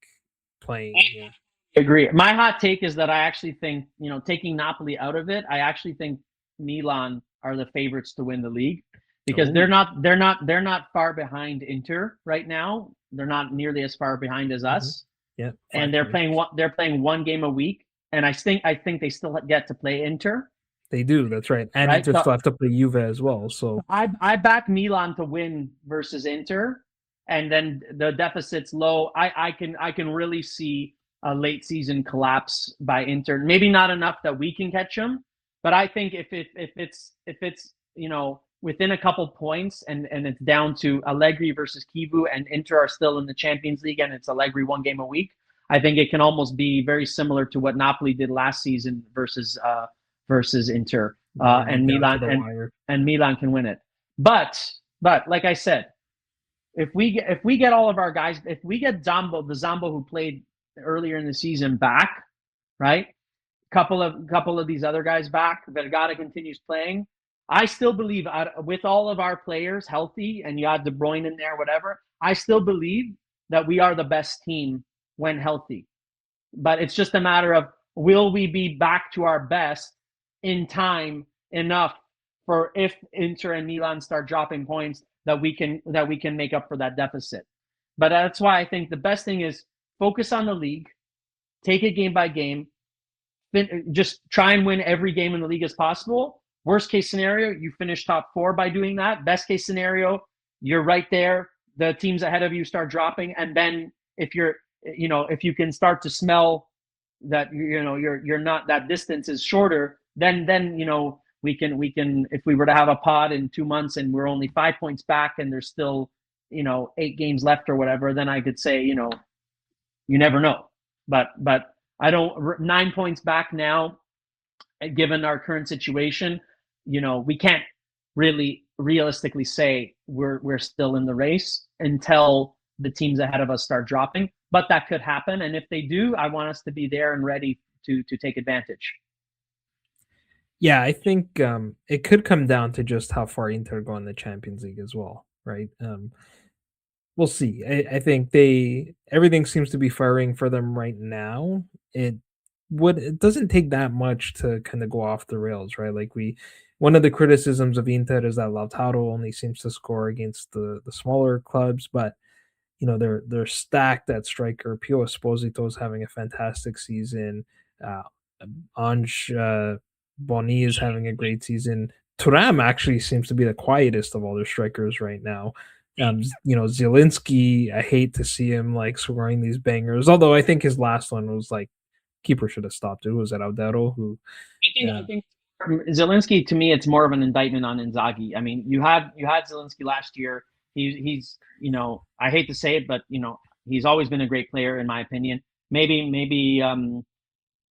playing. Yeah. I agree. My hot take is that I actually think, taking Napoli out of it, I actually think Milan are the favorites to win the league, because they're not far behind Inter right now. They're not nearly as far behind as us. Yeah. And they're playing one game a week, and I think they still get to play Inter. They do, that's right. And right? Inter still have to play Juve as well. So I back Milan to win versus Inter, and then the deficit's low. I can really see a late season collapse by Inter. Maybe not enough that we can catch them, but I think if it's within a couple points, and it's down to Allegri versus Kivu, and Inter are still in the Champions League, and it's Allegri one game a week. I think it can almost be very similar to what Napoli did last season versus Inter, and Milan and Milan can win it. But like I said, if we get all of our guys, if we get the Zambo who played earlier in the season back, right? Couple of these other guys back, Vergara continues playing. I still believe, with all of our players healthy, and you had De Bruyne in there, whatever, I still believe that we are the best team when healthy. But it's just a matter of, will we be back to our best in time enough for, if Inter and Milan start dropping points, that we can make up for that deficit. But that's why I think the best thing is focus on the league, take it game by game, just try and win every game in the league as possible. Worst case scenario, you finish top 4 by doing that. Best case scenario, you're right there. The teams ahead of you start dropping, and then if you can start to smell that you're not, that distance is shorter, then we can, if we were to have a pod in 2 months and we're only 5 points back and there's still 8 games left or whatever, then I could say you never know. But I don't, 9 points back now, given our current situation, we can't really realistically say we're still in the race until the teams ahead of us start dropping. But that could happen, and if they do, I want us to be there and ready to take advantage. Yeah, I think it could come down to just how far Inter go in the Champions League as well, right? We'll see. I think everything seems to be firing for them right now. It doesn't take that much to kind of go off the rails, right? Like one of the criticisms of Inter is that Lautaro only seems to score against the smaller clubs, but they're stacked at striker. Pio Esposito is having a fantastic season. Ange Boni is having a great season. Thuram actually seems to be the quietest of all their strikers right now. Zielinski, I hate to see him like scoring these bangers, although I think his last one was like, keeper should have stopped it. Was it Audero who? I think Zielinski, to me, it's more of an indictment on Inzaghi. I mean, you had Zielinski last year. He's I hate to say it, but he's always been a great player in my opinion. Maybe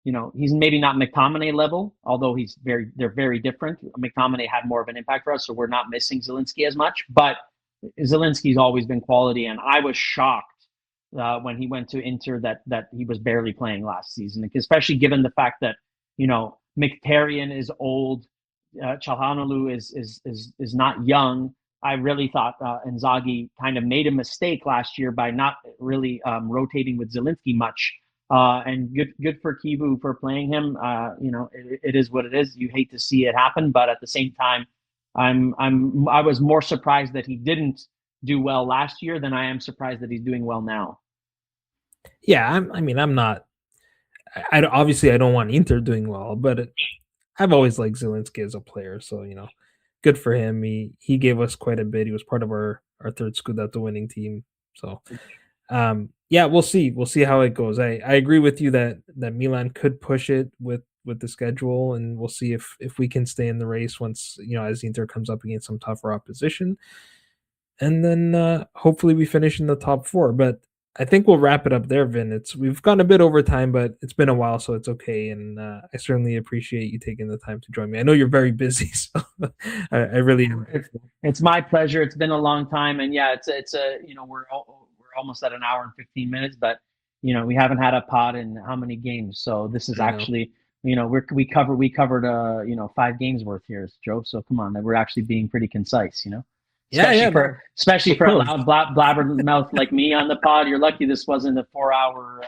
he's maybe not McTominay level, although they're very different. McTominay had more of an impact for us, so we're not missing Zielinski as much. But Zielinski's always been quality, and I was shocked when he went to Inter that he was barely playing last season, especially given the fact that Mkhitaryan is old, Çalhanoğlu is not young. I really thought Inzaghi kind of made a mistake last year by not really rotating with Zielinski much. And good for Kivu for playing him. It is what it is. You hate to see it happen, but at the same time, I was more surprised that he didn't do well last year than I am surprised that he's doing well now. Yeah, I'm not. Obviously I don't want Inter doing well, but I've always liked Zielinski as a player, so good for him. He gave us quite a bit. He was part of our third Scudetto winning team. So, yeah, we'll see. We'll see how it goes. I agree with you that Milan could push it with the schedule, and we'll see if we can stay in the race once as Inter comes up against some tougher opposition, and then hopefully we finish in the top 4. But I think we'll wrap it up there, Vin. We've gone a bit over time, but it's been a while, so it's okay. And I certainly appreciate you taking the time to join me. I know you're very busy, so I really am. It's my pleasure. It's been a long time, and yeah, it's we're almost at an hour and 15 minutes, but we haven't had a pod in how many games? So this is actually we covered 5 games worth here, Joe. So come on, we're actually being pretty concise, Especially for a loud blabbermouth like me on the pod. You're lucky this wasn't a 4-hour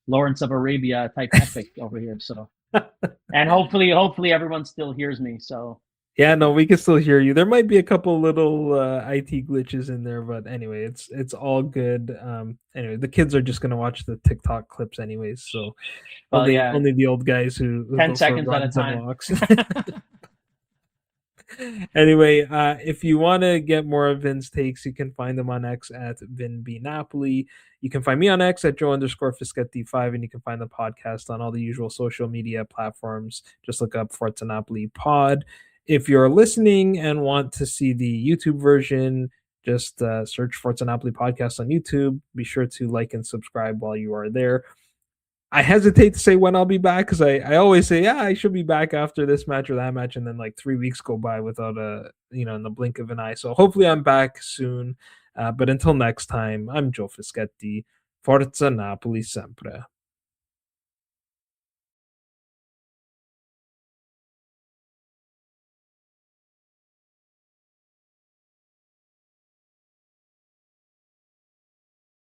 Lawrence of Arabia type epic over here. So, and hopefully everyone still hears me. So yeah, no, we can still hear you. There might be a couple little IT glitches in there, but anyway, it's all good. Anyway, the kids are just gonna watch the TikTok clips anyways. So only the old guys who 10 seconds at a time. Anyway, if you want to get more of Vin's takes, you can find them on X at VinBNapoli. You can find me on X at Joe_Fischetti5, and you can find the podcast on all the usual social media platforms. Just look up Forza Napoli Pod. If you're listening and want to see the YouTube version, just search Forza Napoli podcast on YouTube. Be sure to like and subscribe while you are there. I hesitate to say when I'll be back because I always say, yeah, I should be back after this match or that match. And then like 3 weeks go by without in the blink of an eye. So hopefully I'm back soon. But until next time, I'm Joe Fischetti. Forza Napoli sempre.